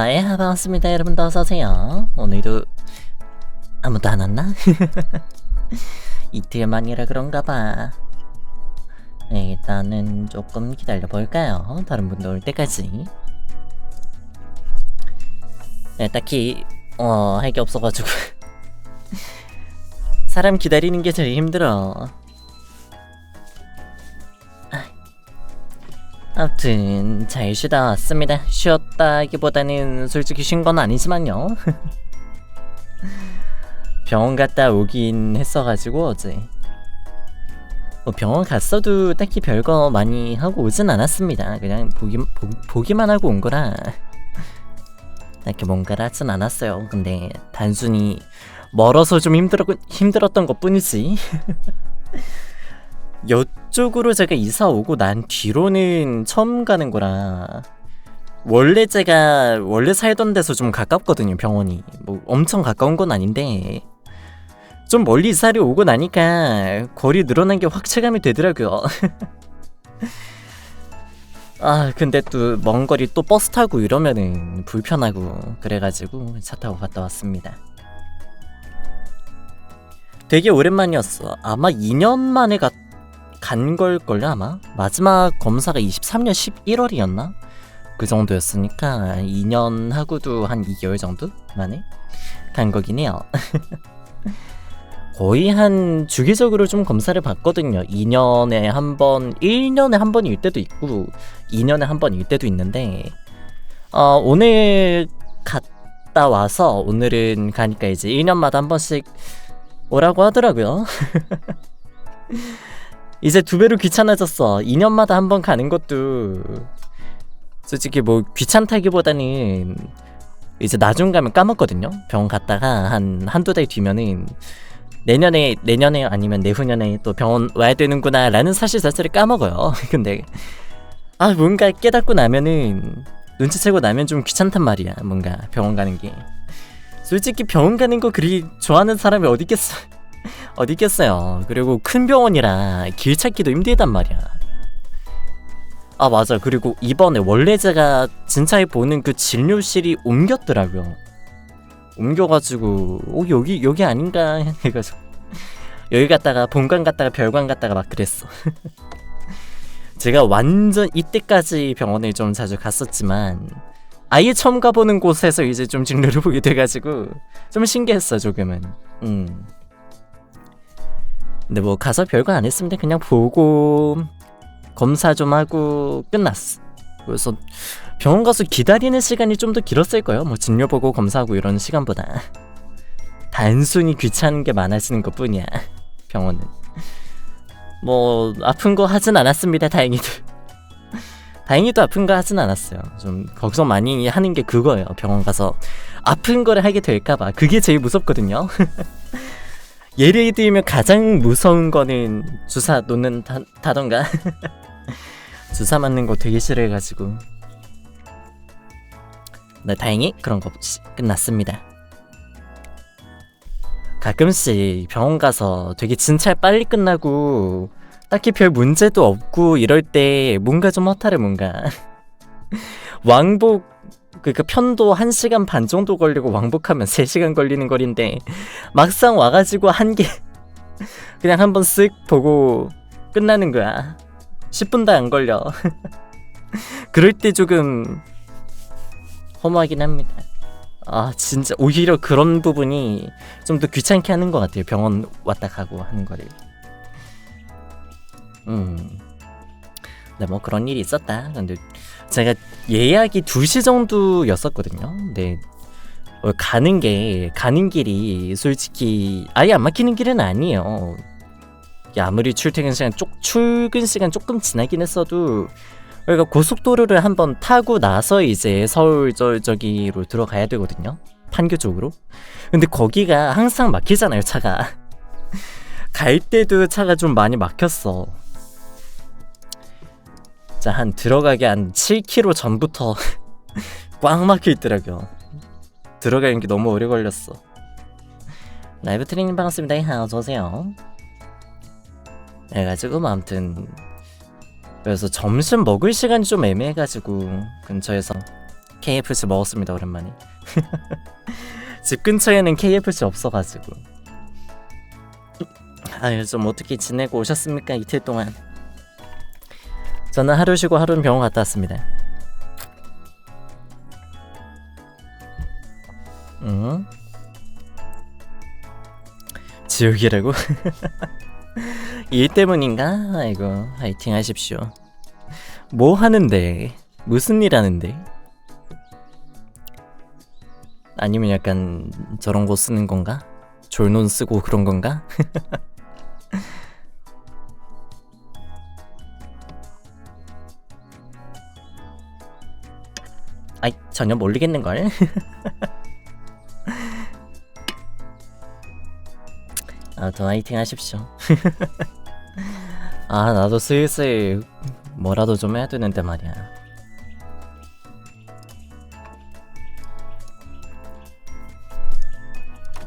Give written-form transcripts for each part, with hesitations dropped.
예, 반갑습니다. 여러분들 어서오세요. 오늘도 아무도 안 왔나? 이틀 만이라 그런가봐. 네, 일단은 조금 기다려볼까요? 다른 분들 올 때까지. 네, 딱히 할 게 없어가지고 사람 기다리는 게 제일 힘들어. 아무튼 잘 쉬다 왔습니다. 쉬었다기보다는 솔직히 쉰 건 아니지만요. 병원 갔다 오긴 했어가지고 어제 병원 갔어도 딱히 별거 많이 하고 오진 않았습니다. 그냥 보기만 하고 온 거라 딱히 뭔가를 하진 않았어요. 근데 단순히 멀어서 좀 힘들었던 것 뿐이지. 이쪽으로 제가 이사 오고 난 뒤로는 처음 가는 거라, 원래 살던 데서 좀 가깝거든요. 병원이 뭐 엄청 가까운 건 아닌데 좀 멀리 이사를 오고 나니까 거리 늘어난 게 확 체감이 되더라고요. 아 근데 또 먼 거리 또 버스 타고 이러면은 불편하고 그래가지고 차 타고 갔다 왔습니다. 되게 오랜만이었어. 아마 2년 만에 간 걸걸요 아마? 마지막 검사가 23년 11월이었나? 그 정도였으니까 2년 하고도 한 2개월 정도 만에 간 거긴 해요. 거의 한 주기적으로 좀 검사를 받거든요. 2년에 한 번, 1년에 한 번일 때도 있고 2년에 한 번일 때도 있는데 오늘 갔다 와서 오늘은 가니까 이제 1년마다 한 번씩 오라고 하더라고요. 이제 2배로 귀찮아졌어. 2년마다 한 번 가는 것도 솔직히 뭐 귀찮다기보다는 이제 나중 가면 까먹거든요. 병원 갔다가 한두 달 뒤면은 내년에 아니면 내후년에 또 병원 와야 되는구나 라는 사실 자체를 까먹어요. 근데 뭔가 깨닫고 나면은 눈치채고 나면 좀 귀찮단 말이야. 뭔가 병원 가는 게 솔직히 병원 가는 거 그리 좋아하는 사람이 어디 있겠어요. 그리고 큰 병원이라 길 찾기도 힘들단 말이야. 맞아. 그리고 이번에 원래 제가 진짜에 보는 그 진료실이 옮겼더라고요. 옮겨가지고 여기 아닌가 해가지고 여기 갔다가 본관 갔다가 별관 갔다가 막 그랬어. 제가 완전 이때까지 병원을 좀 자주 갔었지만 아예 처음 가보는 곳에서 이제 좀 진료를 보게 돼가지고 좀 신기했어 조금은. 근데 뭐 가서 별거 안 했습니다. 그냥 보고 검사 좀 하고 끝났어. 그래서 병원 가서 기다리는 시간이 좀 더 길었을 거예요. 뭐 진료 보고 검사하고 이런 시간보다 단순히 귀찮은 게 많아지는 것 뿐이야. 병원은 뭐 아픈 거 하진 않았습니다. 다행히도 아픈 거 하진 않았어요. 좀 걱정 많이 하는 게 그거예요. 병원 가서 아픈 거를 하게 될까봐. 그게 제일 무섭거든요. 예를 들면 가장 무서운 거는 주사 놓는다던가 주사 맞는 거 되게 싫어해가지고. 네, 다행히 그런 거 없이 끝났습니다. 가끔씩 병원 가서 되게 진찰 빨리 끝나고 딱히 별 문제도 없고 이럴 때 뭔가 좀 허탈해. 뭔가 왕복 그러니까 편도 1시간 반 정도 걸리고 왕복하면 3시간 걸리는 거리인데 막상 와가지고 한 개 그냥 한번 쓱 보고 끝나는 거야. 10분도 안 걸려. 그럴 때 조금 허무하긴 합니다. 진짜 오히려 그런 부분이 좀 더 귀찮게 하는 것 같아요. 병원 왔다 가고 하는 거를. 네, 뭐 그런 일이 있었다. 근데 제가 예약이 2시 정도였었거든요. 근데 가는 길이 솔직히 아예 안 막히는 길은 아니에요. 아무리 출근 시간 조금 지나긴 했어도 그러니까 고속도로를 한번 타고 나서 이제 서울 저기로 들어가야 되거든요. 판교 쪽으로. 근데 거기가 항상 막히잖아요, 차가. 갈 때도 차가 좀 많이 막혔어. 자, 들어가기 한 7km 전부터 꽉 막혀 있더라고요. 들어가는 게 너무 오래 걸렸어. 라이브 트레이닝 반갑습니다. 어서오세요. 그래가지고 아무튼 그래서 점심 먹을 시간이 좀 애매해가지고 근처에서 KFC 먹었습니다. 오랜만에. 집 근처에는 KFC 없어가지고. 좀 어떻게 지내고 오셨습니까? 이틀 동안. 저는 하루 쉬고 하루는 병원 갔다 왔습니다. 지옥이라고? 일 때문인가? 아이고, 화이팅 하십시오. 뭐 하는데? 무슨 일 하는데? 아니면 약간 저런 거 쓰는 건가? 졸논 쓰고 그런 건가? 전혀 모르겠는걸? 더 화이팅 하십시오. 나도 슬슬 뭐라도 좀 해야 되는데 말이야.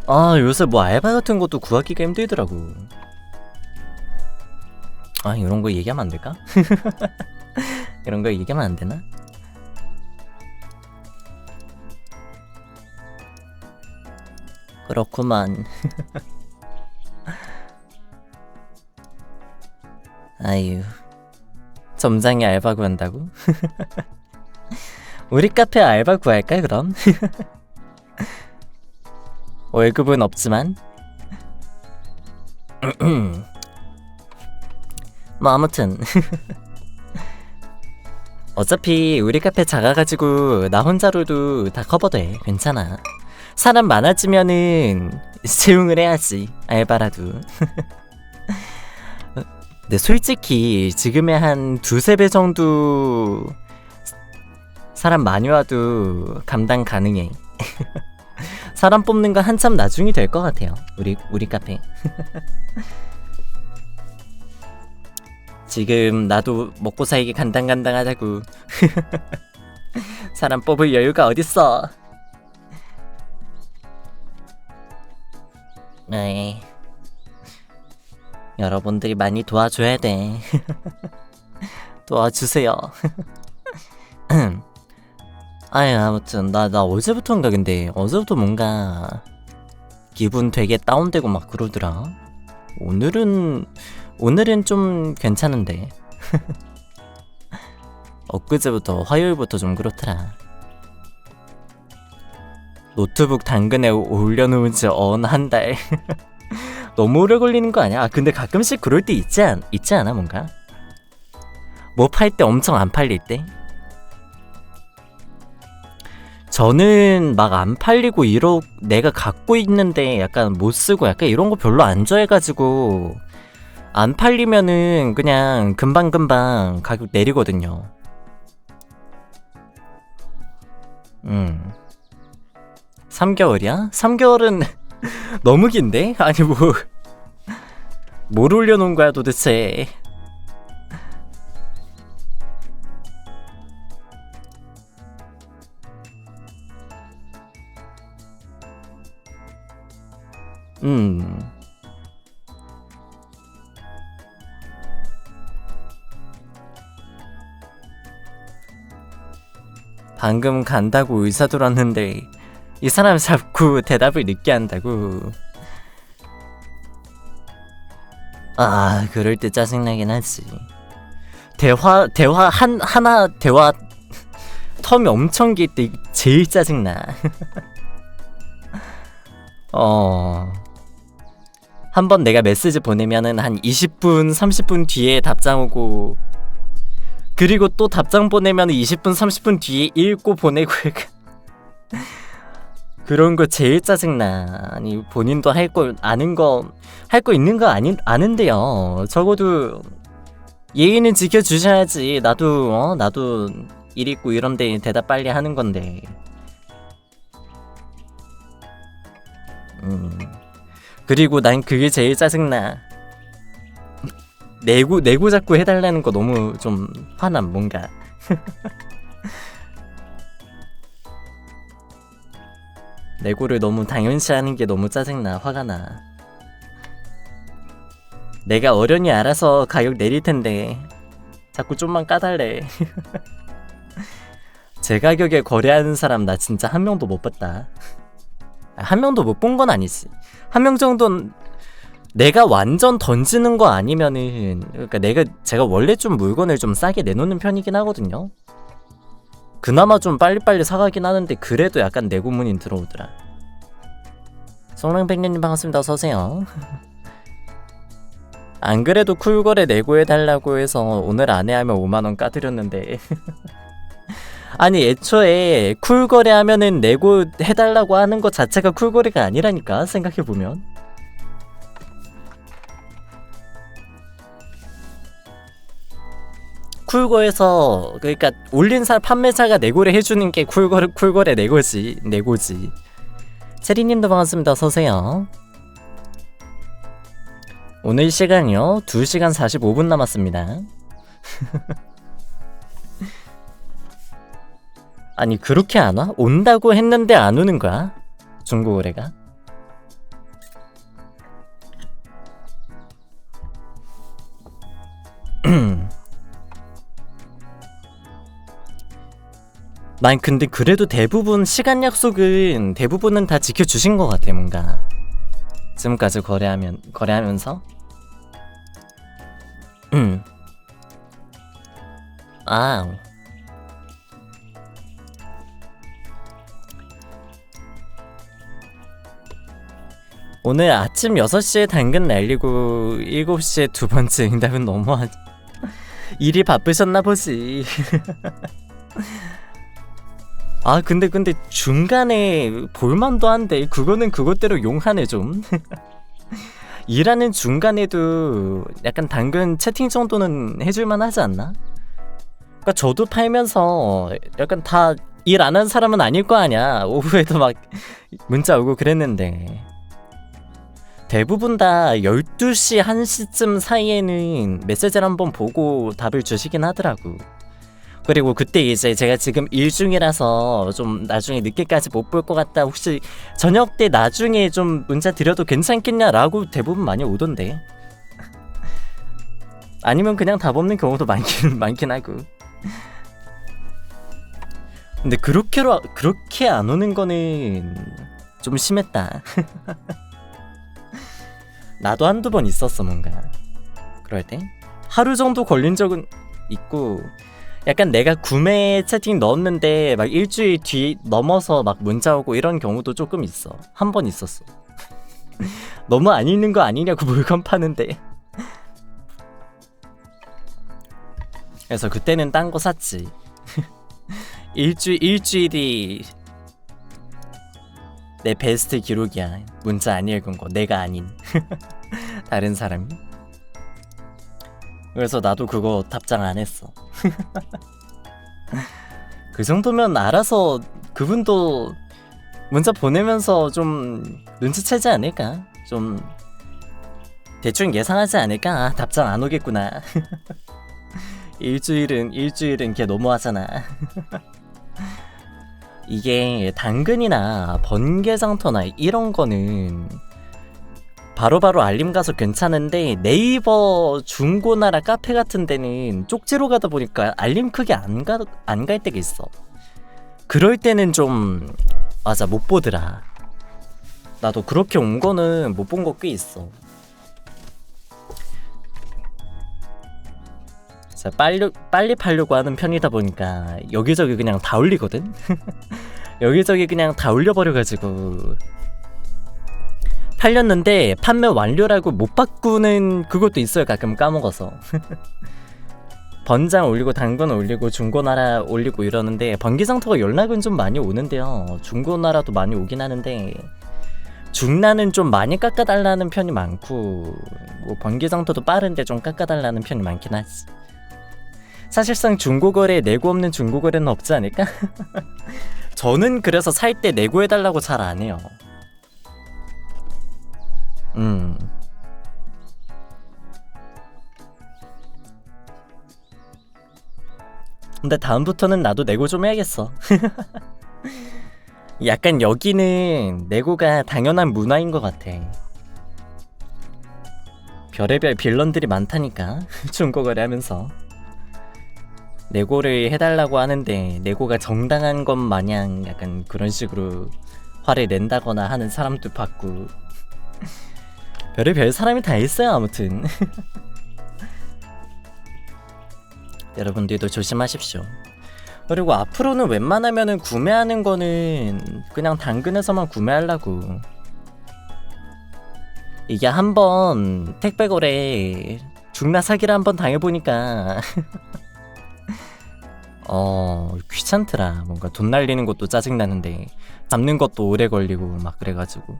아 요새 뭐 알바 같은 것도 구하기가 힘들더라고. 아 이런 거 얘기하면 안 될까? 이런 거 얘기하면 안 되나? 그렇구만. 아유, 점장이 알바 구한다고? 우리 카페 알바 구할까 그럼? 월급은 없지만. 뭐 아무튼 어차피 우리 카페 작아가지고 나 혼자로도 다 커버돼. 괜찮아. 사람 많아지면은 채용을 해야지. 알바라도. 근데 솔직히 지금의 한 두세 배 정도 사람 많이 와도 감당 가능해. 사람 뽑는 거 한참 나중이 될 것 같아요. 우리 카페. 지금 나도 먹고 살기 간당간당하다고. 사람 뽑을 여유가 어딨어. 네. 여러분들이 많이 도와줘야 돼. 도와주세요. 아유 아무튼 나 어제부터인가 근데 어제부터 뭔가 기분 되게 다운되고 막 그러더라. 오늘은 좀 괜찮은데. 엊그제부터 화요일부터 좀 그렇더라. 노트북 당근에 올려놓은 지 한 달. 너무 오래 걸리는 거 아니야? 아, 근데 가끔씩 그럴 때 있지 않아 뭔가? 뭐 팔 때 엄청 안 팔릴 때? 저는 막 안 팔리고 내가 갖고 있는데 약간 못 쓰고 약간 이런 거 별로 안 좋아해가지고 안 팔리면은 그냥 금방금방 가격 내리거든요. 3개월이야? 3개월은 너무 긴데? 아니 뭘 올려놓은 거야 도대체. 방금 간다고 의사 들었는데 이 사람 자꾸 대답을 늦게 한다고. 아 그럴 때 짜증나긴 하지. 대화 하나 대화 텀이 엄청 길 때 제일 짜증나. 한번 내가 메시지 보내면은 한 20분 30분 뒤에 답장 오고, 그리고 또 답장 보내면 20분 30분 뒤에 읽고 보내고. 그런 거 제일 짜증나. 아니 본인도 할 거 있는 거 아는데요. 적어도 예의는 지켜주셔야지. 나도 일 있고 이런데 대답 빨리 하는 건데. 그리고 난 그게 제일 짜증나. 내고 자꾸 해달라는 거 너무 좀 화남 뭔가. 내고를 너무 당연시하는 게 너무 짜증나. 화가 나. 내가 어련히 알아서 가격 내릴 텐데 자꾸 좀만 까달래. 제 가격에 거래하는 사람 나 진짜 한 명도 못 봤다. 한 명도 못 본 건 아니지. 한 명 정도는 내가 완전 던지는 거 아니면은, 그러니까 제가 원래 좀 물건을 좀 싸게 내놓는 편이긴 하거든요. 그나마 좀 빨리빨리 사가긴 하는데 그래도 약간 내고문인 들어오더라. 송랑백년님 반갑습니다. 어서오세요. 안 그래도 쿨거래 내고해달라고 해서 오늘 안에 하면 5만원 까드렸는데. 아니 애초에 쿨거래 하면은 내고 해달라고 하는 것 자체가 쿨거래가 아니라니까 생각해보면. 쿨거에서 그러니까 올린 판매자가 내고를 해주는 게 쿨거래 내고지. 세리님도 반갑습니다. 어서오세요. 오늘 시간이요 2시간 45분 남았습니다. 아니 그렇게 안 와? 온다고 했는데 안 오는 거야? 중고거래가? 난 근데 그래도 대부분 시간 약속은 대부분은 다 지켜주신 것 같아. 뭔가 지금까지 거래하면서. 아, 오늘 아침 6시에 당근 날리고 7시에 두 번째 응답은 너무하지. 일이 바쁘셨나 보지. 아 근데 중간에 볼만도 한데 그거는 그것대로 용하네 좀. 일하는 중간에도 약간 당근 채팅 정도는 해줄만 하지 않나? 그러니까 저도 팔면서 약간 다 일 안 한 사람은 아닐 거 아니야. 오후에도 막 문자 오고 그랬는데 대부분 다 12시 1시쯤 사이에는 메시지를 한번 보고 답을 주시긴 하더라고. 그리고 그때 이제 제가 지금 일 중이라서 좀 나중에 늦게까지 못 볼 것 같다, 혹시 저녁 때 나중에 좀 문자 드려도 괜찮겠냐라고 대부분 많이 오던데. 아니면 그냥 답 없는 경우도 많긴 하고. 근데 그렇게 안 오는 거는 좀 심했다. 나도 한두 번 있었어. 뭔가 그럴 때 하루 정도 걸린 적은 있고, 약간 내가 구매 채팅 넣었는데 막 일주일 뒤 넘어서 막 문자 오고 이런 경우도 조금 있어. 한 번 있었어. 너무 안 읽는 거 아니냐고 물건 파는데. 그래서 그때는 딴 거 샀지. 일주일이 내 베스트 기록이야. 문자 안 읽은 거, 내가 아닌 다른 사람이. 그래서 나도 그거 답장 안 했어. 그 정도면 알아서 그분도 문자 보내면서 좀 눈치채지 않을까? 좀 대충 예상하지 않을까? 아, 답장 안 오겠구나. 일주일은 걔 너무하잖아. 이게 당근이나 번개장터나 이런 거는 바로바로 알림 가서 괜찮은데, 네이버 중고나라 카페 같은 데는 쪽지로 가다 보니까 알림 크게 안 갈 때가 있어. 그럴 때는 좀 맞아, 못 보더라. 나도 그렇게 온 거는 못 본 거 꽤 있어. 빨리 팔려고 하는 편이다 보니까 여기저기 그냥 다 올리거든. 여기저기 그냥 다 올려버려가지고 팔렸는데 판매 완료라고 못 바꾸는 그것도 있어요. 가끔 까먹어서. 번장 올리고 당근 올리고 중고나라 올리고 이러는데, 번개장터가 연락은 좀 많이 오는데요. 중고나라도 많이 오긴 하는데 중나는 좀 많이 깎아달라는 편이 많고, 뭐 번개장터도 빠른데 좀 깎아달라는 편이 많긴 하지. 사실상 중고거래에 내고 없는 중고거래는 없지 않을까? 저는 그래서 살 때 내고해달라고 잘 안 해요. 근데 다음부터는 나도 내고 좀 해야겠어. 약간 여기는 내고가 당연한 문화인 것 같아. 별의별 빌런들이 많다니까. 중고거래 하면서 내고를 해달라고 하는데 내고가 정당한 것 마냥 약간 그런 식으로 화를 낸다거나 하는 사람도 봤고. 별의별 사람이 다 있어요. 아무튼 여러분들도 조심하십시오. 그리고 앞으로는 웬만하면은 구매하는 거는 그냥 당근에서만 구매하려고. 이게 한번 택배 거래 중나 사기를 한번 당해보니까 귀찮더라. 뭔가 돈 날리는 것도 짜증나는데 잡는 것도 오래 걸리고 막 그래가지고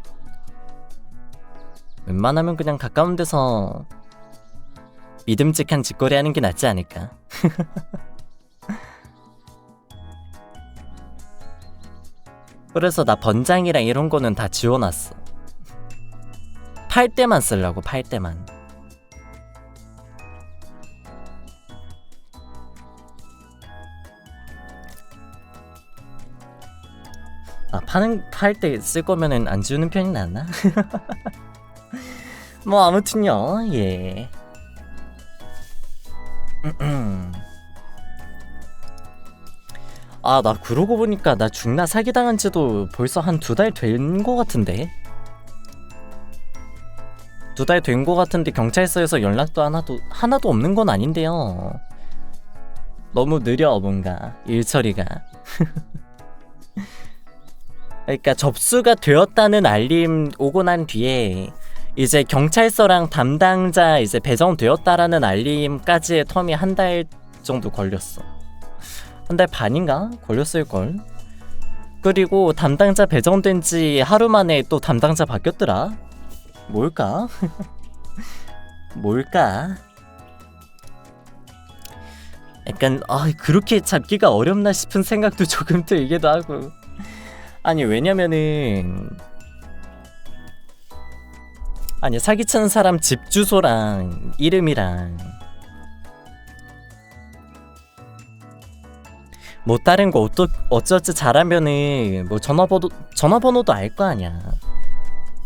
웬만하면 그냥 가까운 데서 믿음직한 직거래 하는 게 낫지 않을까. 그래서 나 번장이랑 이런 거는 다 지워놨어. 팔 때만 쓰려고. 팔 때만. 아, 팔 때 쓸 거면은 안 지우는 편이 낫나? 뭐 아무튼요. 예. 아, 나 그러고 보니까 나 중나 사기당한 지도 벌써 한 2달 된 거 같은데? 2달 된 거 같은데 경찰서에서 연락도 하나도 없는 건 아닌데요. 너무 느려, 뭔가 일 처리가. 그러니까 접수가 되었다는 알림 오고 난 뒤에 이제 경찰서랑 담당자 이제 배정되었다라는 알림까지의 텀이 한 달 정도 걸렸어. 한 달 반인가? 걸렸을걸? 그리고 담당자 배정된 지 하루 만에 또 담당자 바뀌었더라? 뭘까? 뭘까? 약간 그렇게 잡기가 어렵나 싶은 생각도 조금 들기도 하고. 아니 왜냐면은 아니 사기치는 사람 집 주소랑 이름이랑 뭐 다른 거 어쩌지 잘하면은 뭐 전화번호도 알 거 아니야.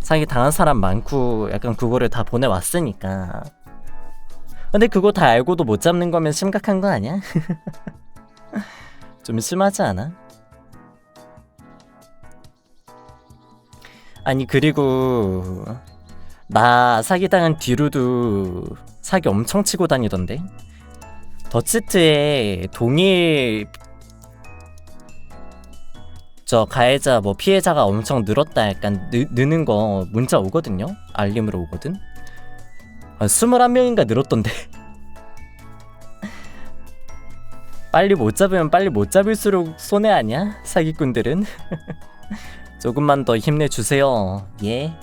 사기 당한 사람 많고 약간 그거를 다 보내왔으니까. 근데 그거 다 알고도 못 잡는 거면 심각한 거 아니야? 좀 심하지 않아? 아니 그리고 나 사기당한 뒤로도 사기 엄청 치고 다니던데. 더치트에 동일 저 가해자 뭐 피해자가 엄청 늘었다 약간 느는 거 문자 오거든요. 알림으로 오거든. 21명인가 늘었던데. 빨리 못 잡으면 빨리 못 잡을수록 손해 아니야? 사기꾼들은. 조금만 더 힘내주세요. 예.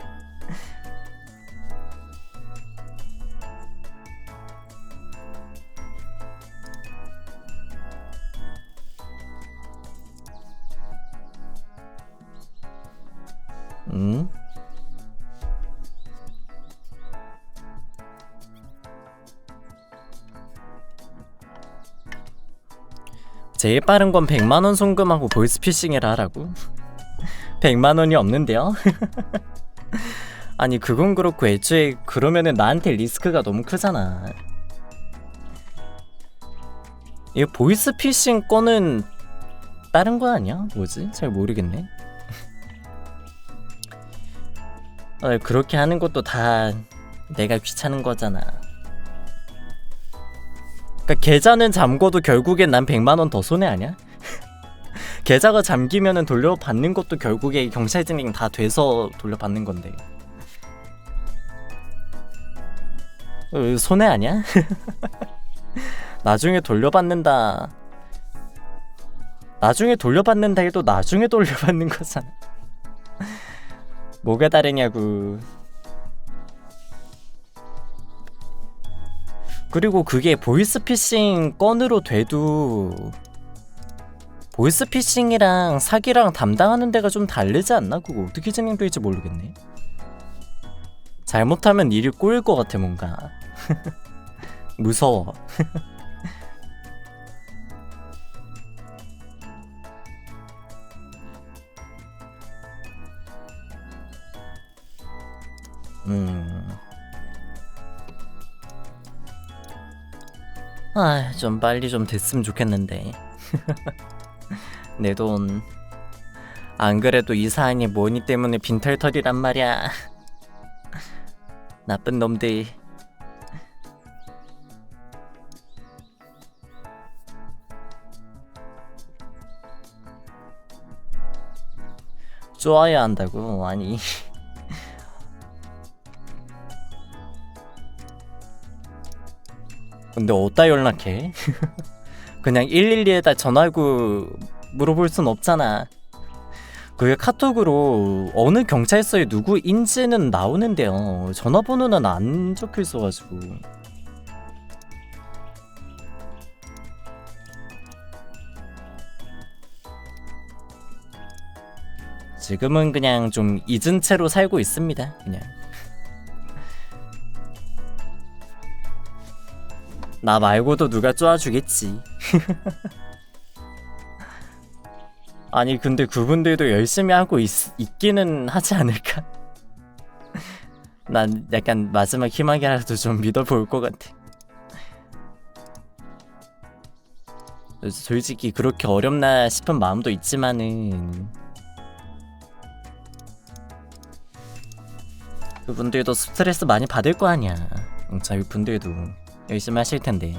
제일 빠른 건 100만원 송금하고 보이스피싱이라 하라고? 100만원이 없는데요? 아니 그건 그렇고 애초에 그러면은 나한테 리스크가 너무 크잖아. 이 보이스피싱 건은 다른 거 아니야? 뭐지? 잘 모르겠네. 그렇게 하는 것도 다 내가 귀찮은 거잖아. 그러니까 계좌는 잠궈도 결국엔 난 100만원 더 손해 아니야? 계좌가 잠기면은 돌려받는 것도 결국에 경찰 진행 다 돼서 돌려받는 건데. 손해 아니야? 나중에 돌려받는다 해도 나중에 돌려받는 거잖아. 뭐가 다르냐고. 그리고 그게 보이스피싱 건으로 돼도 보이스피싱이랑 사기랑 담당하는 데가 좀 다르지 않나? 그거 어떻게 진행될지 모르겠네. 잘못하면 일이 꼬일 것 같아 뭔가. 무서워. 좀 빨리 좀 됐으면 좋겠는데. 내 돈. 안 그래도 이 사안이 뭐니 때문에 빈털터리란 말이야. 나쁜 놈들. 쪼아야 한다고? 아니. 근데 어디다 연락해? 그냥 112에다 전화하고 물어볼 순 없잖아. 그게 카톡으로 어느 경찰서에 누구인지는 나오는데요. 전화번호는 안 적혀 있어가지고. 지금은 그냥 좀 잊은 채로 살고 있습니다. 그냥. 나 말고도 누가 쪼아주겠지. 아니 근데 그분들도 열심히 하고 있기는 하지 않을까? 난 약간 마지막 희망이라도 좀 믿어볼 것 같아. 솔직히 그렇게 어렵나 싶은 마음도 있지만은 그분들도 스트레스 많이 받을 거 아니야. 저희 분들도 열심히 하실 텐데.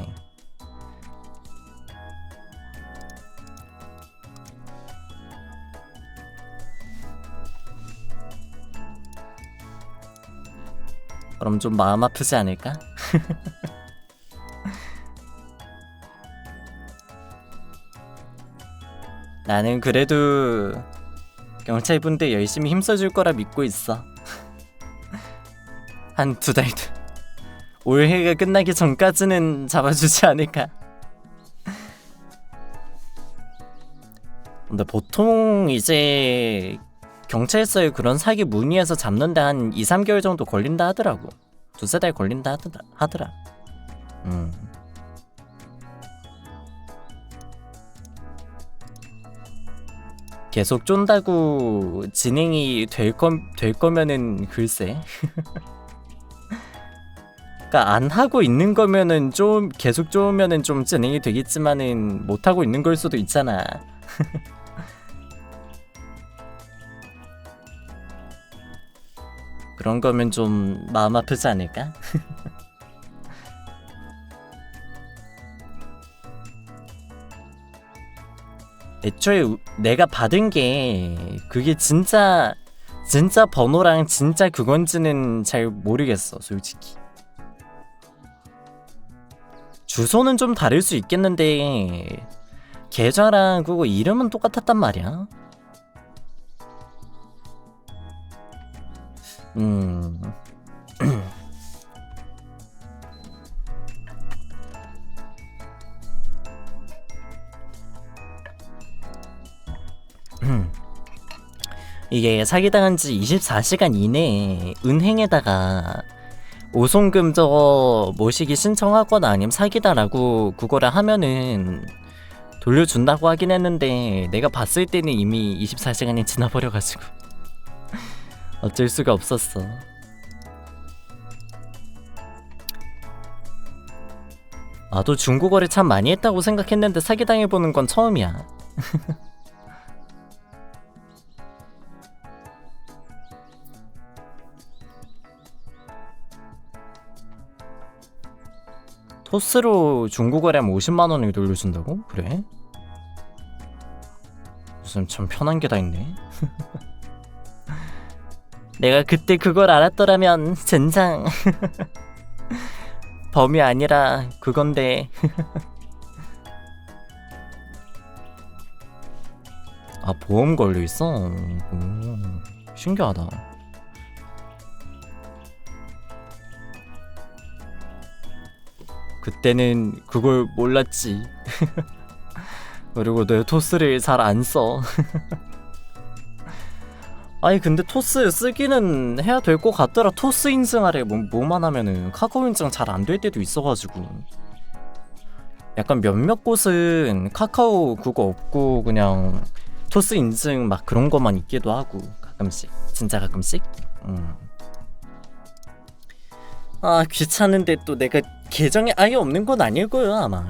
그럼 좀 마음 아프지 않을까? 나는 그래도 경찰분들 열심히 힘써줄 거라 믿고 있어. 한 2달 올해가 끝나기 전까지는 잡아주지 않을까. 근데 보통 이제 경찰서에 그런 사기 문의해서 잡는데 한 2-3개월 정도 걸린다 하더라고. 2-3달 걸린다 하더라. 계속 쫀다고 진행이 될 거면은 글쎄. 그러니까 안 하고 있는 거면은 좀 계속 쪼으면은 좀 진행이 되겠지만은 못 하고 있는 걸 수도 있잖아. 그런 거면 좀 마음 아프지 않을까? 애초에 내가 받은 게 그게 진짜 번호랑 진짜 그건지는 잘 모르겠어, 솔직히. 주소는 좀 다를 수 있겠는데 계좌랑 그거 이름은 똑같았단 말이야. 이게 사기당한 지 24시간 이내에 은행에다가 오송금 저거 모시기 신청하거나 아니면 사기다라고 그거를 하면은 돌려준다고 하긴 했는데 내가 봤을 때는 이미 24시간이 지나버려가지고 어쩔 수가 없었어. 나도 중고거래 참 많이 했다고 생각했는데 사기당해보는 건 처음이야. 토스로 중고거래하면 50만원을 돌려준다고? 그래? 무슨 참 편한 게 다 있네. 내가 그때 그걸 알았더라면 젠장. 범이 아니라 그건데. 아, 보험 걸려있어? 신기하다. 그때는 그걸 몰랐지. 그리고 내 토스를 잘 안 써. 아니 근데 토스 쓰기는 해야 될 것 같더라. 토스 인증하래 뭐만 하면은 카카오 인증 잘 안 될 때도 있어가지고. 약간 몇몇 곳은 카카오 그거 없고 그냥 토스 인증 막 그런 것만 있기도 하고 가끔씩. 진짜 가끔씩. 아 귀찮은데 또 내가 계정에 아예 없는 건 아닐 거예요 아마.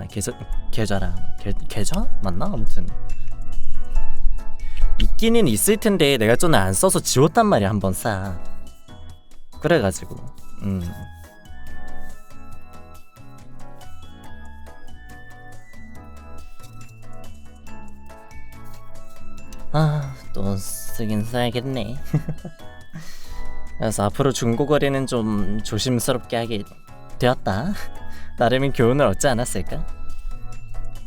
계좌랑 계좌 맞나? 아무튼 있기는 있을 텐데 내가 전에 안 써서 지웠단 말이야. 한번 싹. 그래가지고 또 쓰긴 써야겠네. 그래서 앞으로 중고거래는 좀 조심스럽게 하게 되었다. 나름의 교훈을 얻지 않았을까?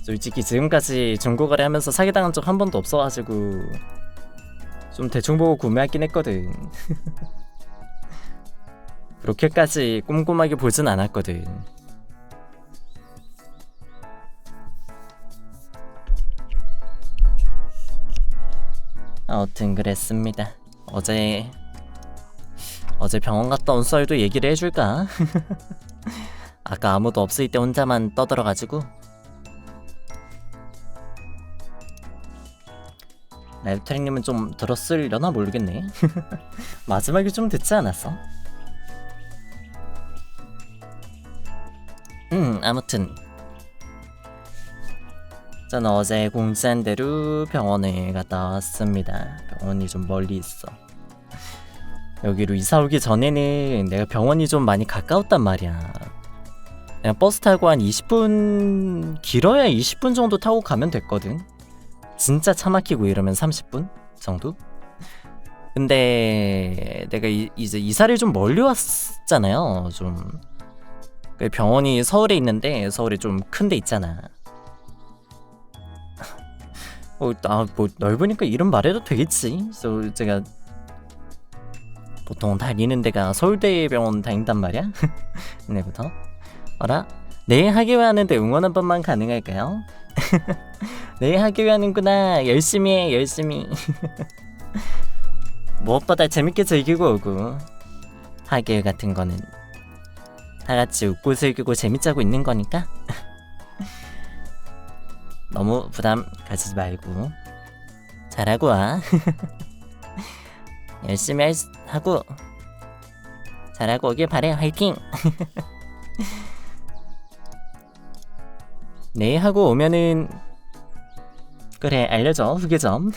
솔직히 지금까지 중고거래 하면서 사기당한 적 한 번도 없어가지고 좀 대충 보고 구매하긴 했거든. 그렇게까지 꼼꼼하게 보진 않았거든. 아무튼 그랬습니다. 어제 병원 갔다 온 썰도 얘기를 해줄까? 아까 아무도 없을 때 혼자만 떠들어가지고. 라이브트랙님은 좀 들었으려나 모르겠네. 마지막에 좀 듣지 않았어? 아무튼 저는 어제 공지한 대로 병원에 갔다 왔습니다. 병원이 좀 멀리 있어. 여기로 이사 오기 전에는 내가 병원이 좀 많이 가까웠단 말이야. 그냥 버스 타고 한 20분, 길어야 20분 정도 타고 가면 됐거든. 진짜 차 막히고 이러면 30분 정도? 근데 내가 이제 이사를 좀 멀리 왔잖아요. 좀 병원이 서울에 있는데 서울에 좀 큰 데 있잖아. 뭐 넓으니까 이름 말해도 되겠지. 그래서 제가 보통 다니는 데가 서울대병원 다닌단 말이야. 내일부터 어라? 내일 하기로 하는데 응원 한 번만 가능할까요? 내일 하기로 하는구나. 열심히 해, 열심히. 무엇보다 재밌게 즐기고 오고. 하길 같은 거는 다같이 웃고 즐기고 재밌자고 있는 거니까 너무 부담 가지지 말고 잘하고 와. 열심히 하고 잘하고 오길 바래. 화이팅. 내일 하고 오면은 그래 알려줘. 후기점.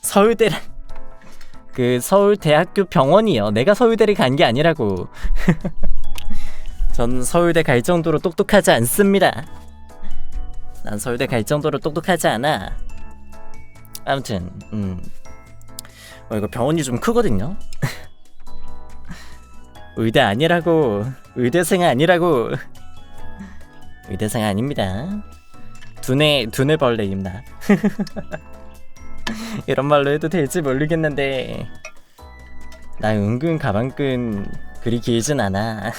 서울대란 그 서울대학교 병원이요. 내가 서울대를 간 게 아니라고. 전 서울대 갈 정도로 똑똑하지 않습니다. 난 서울대 갈 정도로 똑똑하지 않아. 아무튼 이거 병원이 좀 크거든요. 의대 아니라고. 의대생 아니라고. 의대생 아닙니다. 두뇌 벌레입니다. 이런 말로 해도 될지 모르겠는데 나 은근 가방끈 그리 길진 않아.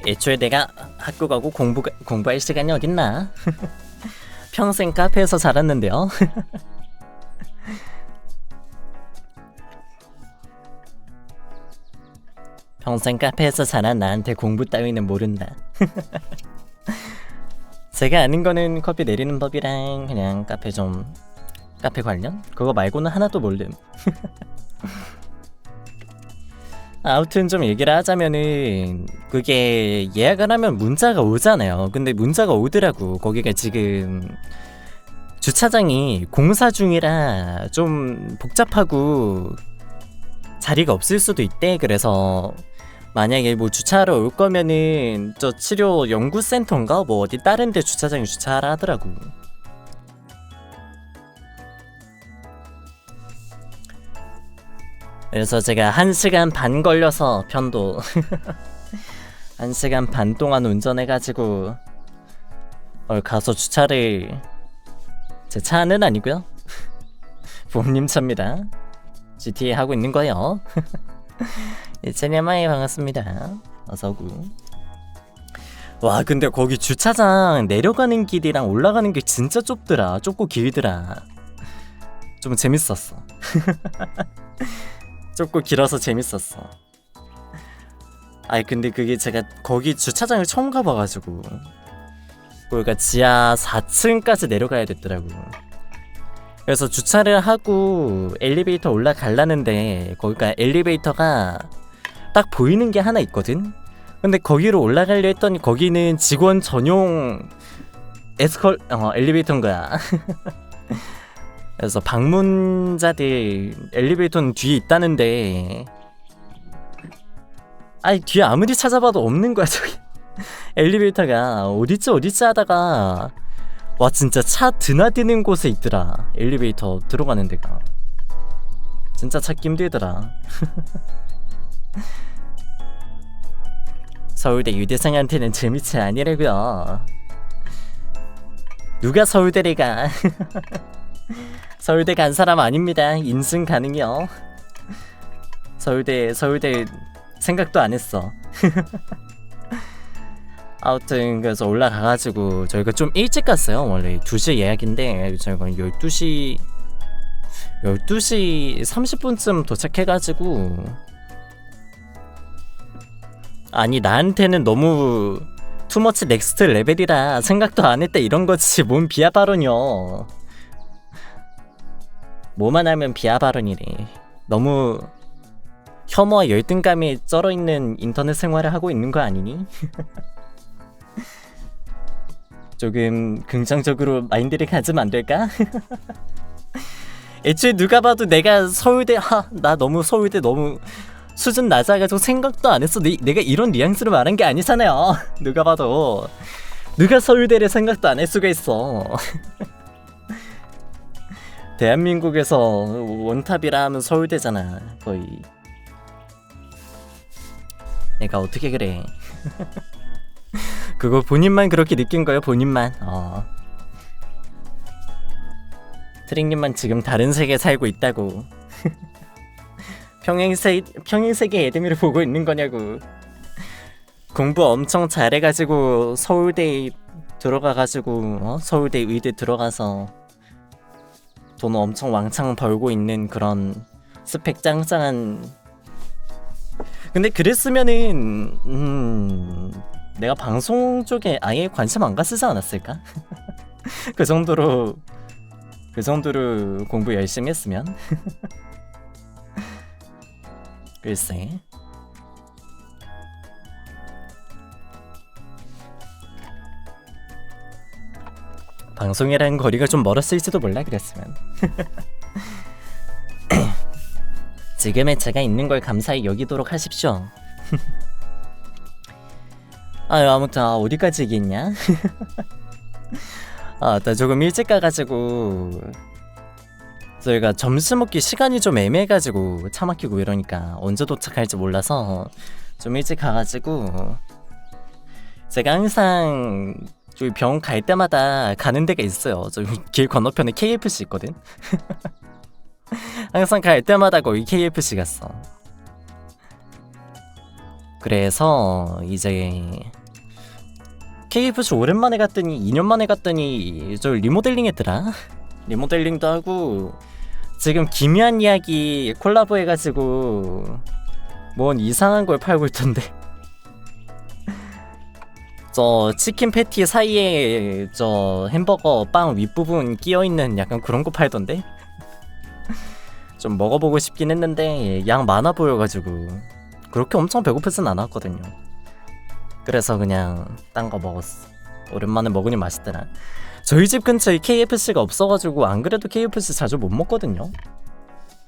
애초에 내가 학교 가고 공부할 시간이 어딨나. 평생 카페에서 자랐는데요. 평생 카페에서 자란 나한테 공부 따위는 모른다. 제가 아는 거는 커피 내리는 법이랑 그냥 카페 관련? 그거 말고는 하나도 모름. 아무튼 좀 얘기를 하자면은 그게 예약을 하면 문자가 오잖아요. 근데 문자가 오더라고. 거기가 지금 주차장이 공사 중이라 좀 복잡하고 자리가 없을 수도 있대. 그래서 만약에 뭐 주차하러 올 거면은 저 치료 연구센터인가 뭐 어디 다른 데 주차장에 주차하라 하더라고. 그래서 제가 1시간 반 걸려서 편도 1시간 반 동안 운전해가지고 가서 주차를 제 차는 아니고요. 부모님 차입니다. GTA 하고 있는 거예요. 제냐마이 반갑습니다. 어서구. 와 근데 거기 주차장 내려가는 길이랑 올라가는 길 진짜 좁더라. 좁고 길더라. 좀 재밌었어. 좁고 길어서 재밌었어. 아니 근데 그게 제가 거기 주차장을 처음 가봐가지고 그러니까 지하 4층까지 내려가야 됐더라고. 그래서 주차를 하고 엘리베이터 올라가려는데 거기가 엘리베이터가 딱 보이는 게 하나 있거든. 근데 거기로 올라가려 했더니 거기는 직원 전용 엘리베이터인 거야. 그래서 방문자들 엘리베이터는 뒤에 있다는데 아니 뒤에 아무리 찾아봐도 없는 거야. 저기 엘리베이터가 어딨지 하다가 와 진짜 차 드나드는 곳에 있더라. 엘리베이터 들어가는 데가 진짜 찾기 힘들더라. 서울대 유대생한테는 재미치 아니라고요. 누가 서울대를 가. 서울대 간 사람 아닙니다. 인승 가능이요. 서울대 생각도 안 했어. 아무튼 그래서 올라가가지고 저희가 좀 일찍 갔어요. 원래 2시 예약인데 저희가 12시 30분쯤 도착해가지고 아니 나한테는 너무 투머치 넥스트 레벨이라 생각도 안 했다 이런 거지. 뭔 비하 발언이요. 뭐만 하면 비하 발언이래. 너무 혐오와 열등감에 쩔어있는 인터넷 생활을 하고 있는 거 아니니? 조금 긍정적으로 마인드를 가지면 안 될까? 애초에 누가 봐도 내가 서울대 나 너무 서울대 너무 수준 낮아가지고 생각도 안 했어. 내가 이런 뉘앙스로 말한 게 아니잖아요. 누가 봐도 누가 서울대를 생각도 안 할 수가 있어. 대한민국에서 원탑이라 하면 서울대잖아 거의. 내가 어떻게 그래. 그거 본인만 그렇게 느낀 거예요. 본인만. 트릭님만 지금 다른 세계에 살고 있다고. 평행세계 에드미를 보고 있는 거냐고. 공부 엄청 잘해가지고 서울대 들어가가지고 서울대 의대 들어가서 돈 엄청 왕창 벌고 있는 그런 스펙 짱짱한. 근데 그랬으면은 내가 방송 쪽에 아예 관심 안 갔지 않았을까? 그 정도로 공부 열심히 했으면. 글쎄. 방송이랑 거리가 좀 멀었을지도 몰라 그랬으면. 지금의 제가 있는 걸 감사히 여기도록 하십시오. 아무튼 어디까지 얘기했냐? 나 조금 일찍 가가지고 저희가 점심 먹기 시간이 좀 애매해가지고 차 막히고 이러니까 언제 도착할지 몰라서 좀 일찍 가가지고 제가 항상 저기 병원 갈 때마다 가는 데가 있어요. 저기 길 건너편에 KFC 있거든. 항상 갈 때마다 거기 KFC 갔어. 그래서 이제 KFC 오랜만에 갔더니 2년 만에 갔더니 저 리모델링 했더라. 리모델링도 하고 지금 기묘한 이야기 콜라보 해가지고 뭔 이상한 걸 팔고 있던데. 저 치킨 패티 사이에 저 햄버거 빵 윗부분 끼어있는 약간 그런 거 팔던데. 좀 먹어보고 싶긴 했는데 양 많아 보여가지고 그렇게 엄청 배고프진 않았거든요. 그래서 그냥 딴 거 먹었어. 오랜만에 먹으니 맛있더라. 저희 집 근처에 KFC가 없어가지고 안 그래도 KFC 자주 못 먹거든요.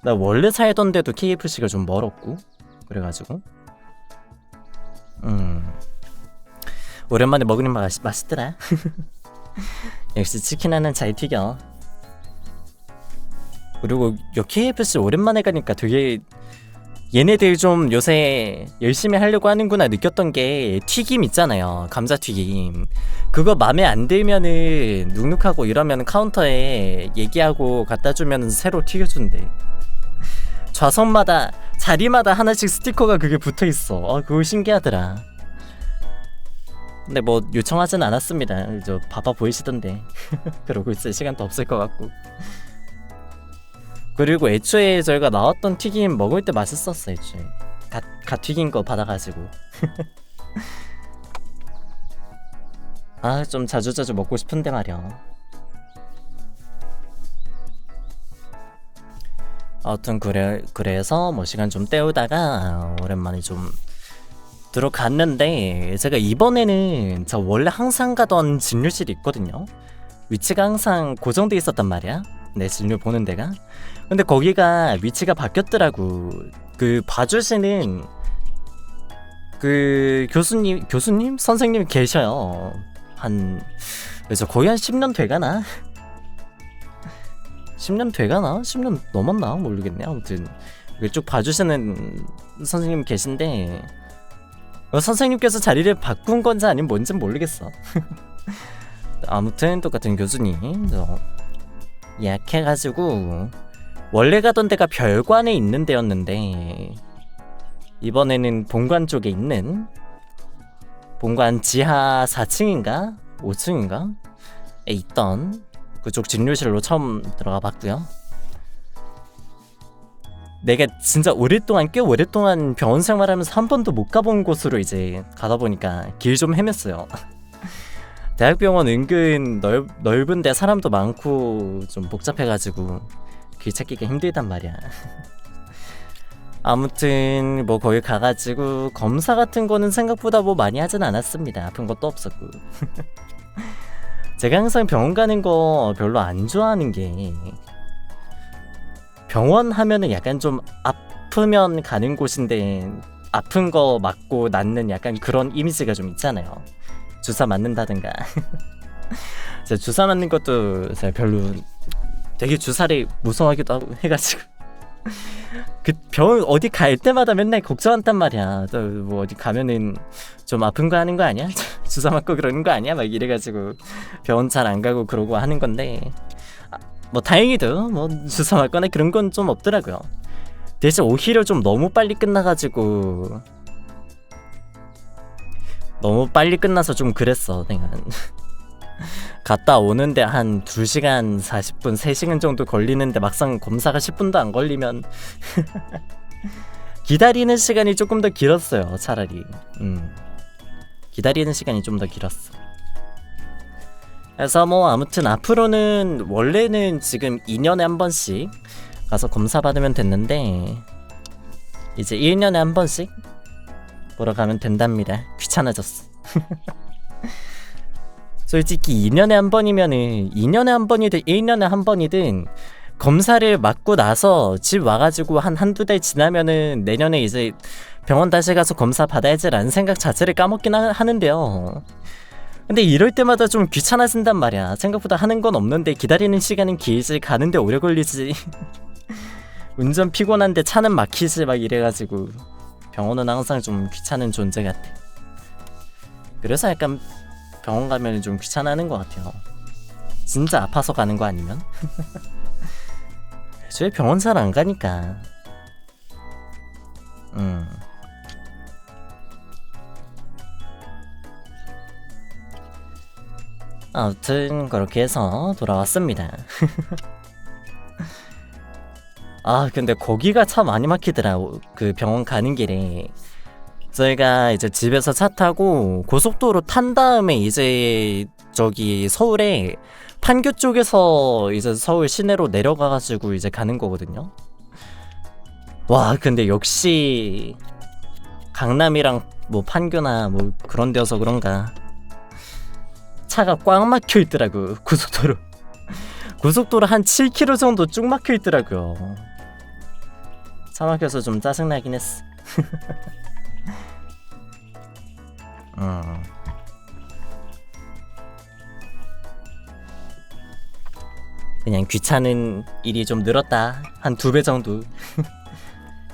나 원래 살던 데도 KFC가 좀 멀었고 그래가지고 오랜만에 먹으니 맛있더라. 역시 치킨 하나는 잘 튀겨. 그리고 요 KFC 오랜만에 가니까 되게 얘네들 좀 요새 열심히 하려고 하는구나 느꼈던 게 튀김 있잖아요. 감자튀김. 그거 맘에 안 들면은 눅눅하고 이러면 카운터에 얘기하고 갖다 주면 새로 튀겨준대. 좌석마다 자리마다 하나씩 스티커가 그게 붙어있어. 그거 신기하더라. 근데 뭐 요청하진 않았습니다. 저 바빠 보이시던데. 그러고 있을 시간도 없을 것 같고. 그리고 애초에 저희가 나왔던 튀김 먹을 때 맛있었어. 애초에 갓 튀긴 거 받아가지고. 좀 자주자주 먹고 싶은데 말이야. 아무튼 그래서 뭐 시간 좀 때우다가 오랜만에 좀 들어갔는데, 제가 이번에는 저 원래 항상 가던 진료실이 있거든요. 위치가 항상 고정돼 있었단 말이야, 내 진료 보는 데가. 근데 거기가 위치가 바뀌었더라고. 그 봐주시는 그 교수님? 선생님이 계셔요. 그래서 거의 한 10년 돼가나? 10년 돼가나? 10년 넘었나? 모르겠네. 아무튼 쭉 봐주시는 선생님 계신데, 선생님께서 자리를 바꾼 건지 아니면 뭔진 모르겠어. 아무튼 똑같은 교수님 예약해가지고 원래 가던 데가 별관에 있는 데였는데 이번에는 본관 쪽에 있는, 본관 지하 4층인가 5층인가 에 있던 그쪽 진료실로 처음 들어가 봤고요. 내가 진짜 꽤 오랫동안 병원 생활하면서 한 번도 못 가본 곳으로 이제 가다 보니까 길 좀 헤맸어요. 대학병원 은근 넓은데 사람도 많고 좀 복잡해가지고 길 찾기가 힘들단 말이야. 아무튼 뭐 거기 가가지고 검사 같은 거는 생각보다 뭐 많이 하진 않았습니다. 아픈 것도 없었고. 제가 항상 병원 가는 거 별로 안 좋아하는 게, 병원 하면은 약간 좀 아프면 가는 곳인데 아픈 거 맞고 낫는 약간 그런 이미지가 좀 있잖아요. 주사 맞는다든가. 제가 주사 맞는 것도 제가 별로 되게 주사를 무서워하기도 하고 해가지고 그 병원 어디 갈 때마다 맨날 걱정한단 말이야. 또 뭐 어디 가면은 좀 아픈 거 하는 거 아니야? 주사 맞고 그러는 거 아니야? 막 이래가지고 병원 잘 안 가고 그러고 하는 건데, 뭐 다행히도 뭐 주사 맞거나 그런 건 좀 없더라고요. 대신 오히려 좀 너무 빨리 끝나가지고, 너무 빨리 끝나서 좀 그랬어. 내가 갔다 오는데 한 2시간 40분 3시간 정도 걸리는데 막상 검사가 10분도 안 걸리면 기다리는 시간이 조금 더 길었어요. 차라리 기다리는 시간이 좀 더 길었어. 그래서 뭐 아무튼 앞으로는 원래는 지금 2년에 한 번씩 가서 검사 받으면 됐는데, 이제 1년에 한 번씩 보러 가면 된답니다. 귀찮아졌어. 솔직히 2년에 한 번이면은 2년에 한 번이든 1년에 한 번이든 검사를 맞고 나서 집 와가지고 한두 달 지나면은 내년에 이제 병원 다시 가서 검사 받아야지라는 생각 자체를 까먹긴 하는데요. 근데 이럴 때마다 좀 귀찮아진단 말이야. 생각보다 하는 건 없는데 기다리는 시간은 길지, 가는데 오래 걸리지. 운전 피곤한데 차는 막히지 막 이래가지고 병원은 항상 좀 귀찮은 존재 같아. 그래서 약간 병원 가면 좀 귀찮아하는 것 같아요. 진짜 아파서 가는 거 아니면? 애초에 병원 잘 안 가니까. 아무튼 그렇게 해서 돌아왔습니다. 아 근데 거기가 참 많이 막히더라. 그 병원 가는 길에 저희가 이제 집에서 차 타고 고속도로 탄 다음에 이제 저기 서울에 판교 쪽에서 이제 서울 시내로 내려가가지고 이제 가는 거거든요. 와 근데 역시 강남이랑 뭐 판교나 뭐 그런 데여서 그런가 차가 꽉 막혀 있더라고. 고속도로 한 7km 정도 쭉 막혀 있더라고요. 차 막혀서 좀 짜증나긴 했어. 그냥 귀찮은 일이 좀 늘었다. 한 2배 정도.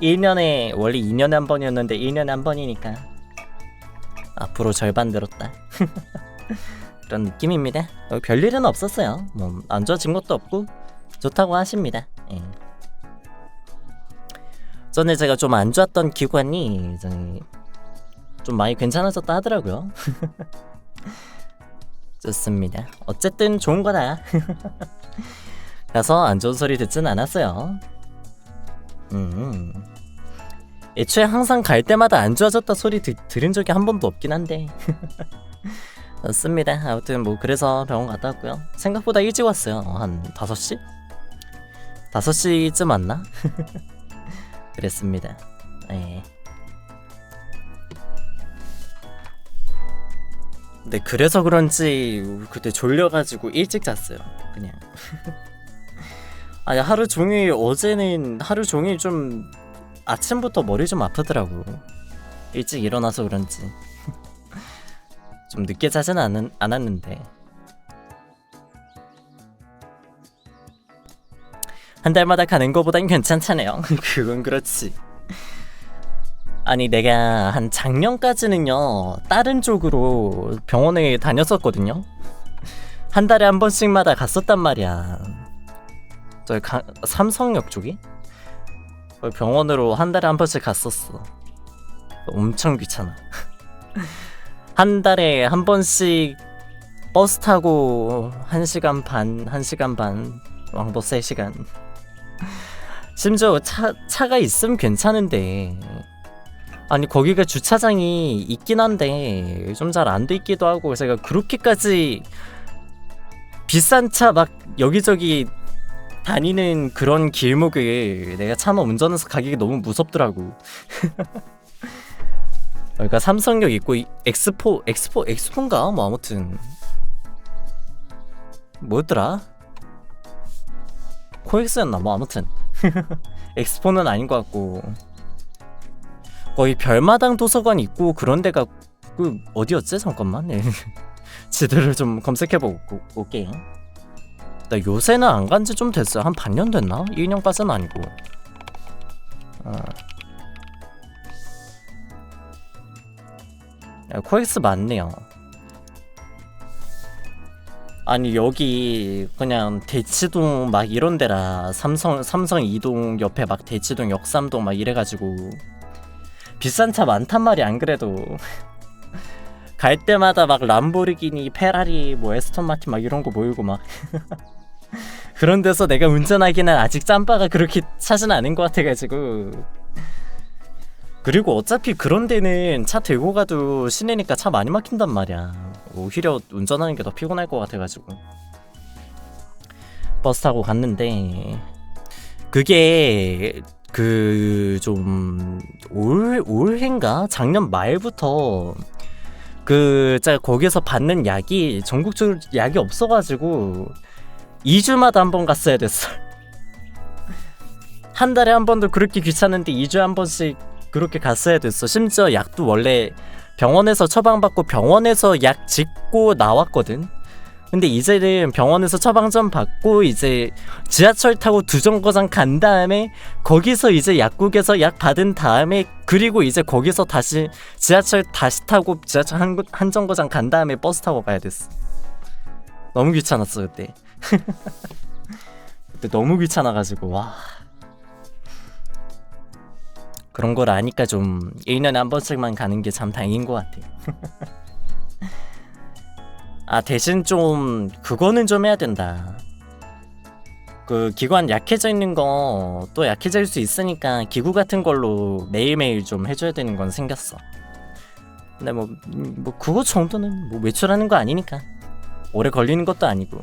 1년에 원래 2년에 한 번이었는데 1년에 한 번이니까 앞으로 절반 늘었다. 그런 느낌입니다. 별일은 없었어요. 뭐 안 좋아진 것도 없고 좋다고 하십니다. 예. 전에 제가 좀 안 좋았던 기관이 좀 많이 괜찮아졌다 하더라고요. 좋습니다. 어쨌든 좋은 거다. 가서 안 좋은 소리 듣진 않았어요. 애초에 항상 갈 때마다 안 좋아졌다 소리 들은 적이 한 번도 없긴 한데. 좋습니다. 아무튼 뭐 그래서 병원 갔다 왔고요. 생각보다 일찍 왔어요. 한 5시? 5시쯤 왔나? 그랬습니다. 네. 근데 그래서 그런지 그때 졸려가지고 일찍 잤어요. 그냥. 아니 하루 종일, 어제는 하루 종일 좀 아침부터 머리 좀 아프더라고. 일찍 일어나서 그런지. 좀 늦게 자진 않았는데 한 달마다 가는 거보단 괜찮잖아요. 그건 그렇지. 아니 내가 한 작년까지는요 다른 쪽으로 병원에 다녔었거든요. 한 달에 한 번씩마다 갔었단 말이야. 저 삼성역 쪽이? 병원으로 한 달에 한 번씩 갔었어. 엄청 귀찮아. 한 달에 한 번씩 버스 타고 1시간 반 왕복 3시간. 심지어 차가 있으면 괜찮은데, 아니 거기가 주차장이 있긴 한데 좀 잘 안 돼 있기도 하고, 제가 그렇게까지 비싼 차 막 여기저기 다니는 그런 길목을 내가 차마 운전해서 가기가 너무 무섭더라고. 그러니까 삼성역 있고 엑스포인가? 뭐 아무튼 뭐였더라? 코엑스였나? 뭐 아무튼 엑스포는 아닌 것 같고 거의 별마당 도서관 있고 그런 데가 그 어디였지? 잠깐만 지도를 좀 검색해보고 올게. 나 요새는 안 간지 좀 됐어요. 한 반년 됐나? 1년까지는 아니고. 코엑스 맞네요. 아니 여기 그냥 대치동 막 이런 데라 삼성 이동 옆에 막 대치동 역삼동 막 이래가지고 비싼 차 많단 말이. 안 그래도 갈 때마다 막 람보르기니, 페라리, 뭐 에스턴 마틴 막 이런 거 모이고 막 그런 데서 내가 운전하기는 아직 짬바가 그렇게 차진 않은 것 같아가지고. 그리고 어차피 그런 데는 차 들고 가도 시내니까 차 많이 막힌단 말이야. 오히려 운전하는 게 더 피곤할 것 같아가지고 버스 타고 갔는데 그게 그 좀 올해인가 작년 말부터 그 거기서 받는 약이 전국적으로 약이 없어가지고 2주마다 한 번 갔어야 됐어. 한 달에 한 번도 그렇게 귀찮은데 2주에 한 번씩 그렇게 갔어야 됐어. 심지어 약도 원래 병원에서 처방받고 병원에서 약 짓고 나왔거든. 근데 이제는 병원에서 처방 좀 받고 이제 지하철 타고 두정거장 간 다음에 거기서 이제 약국에서 약 받은 다음에 그리고 이제 거기서 다시 지하철 다시 타고 지하철 한정거장 간 다음에 버스 타고 가야 됐어. 너무 귀찮았어 그때. 그때 너무 귀찮아가지고 와. 그런 걸 아니까 좀 1년에 한 번씩만 가는 게 참 다행인 것 같아. 아 대신 좀 그거는 좀 해야 된다. 그 기관 약해져 있는 거 또 약해질 수 있으니까 기구 같은 걸로 매일매일 좀 해줘야 되는 건 생겼어. 근데 뭐 그거 정도는 뭐 외출하는 거 아니니까 오래 걸리는 것도 아니고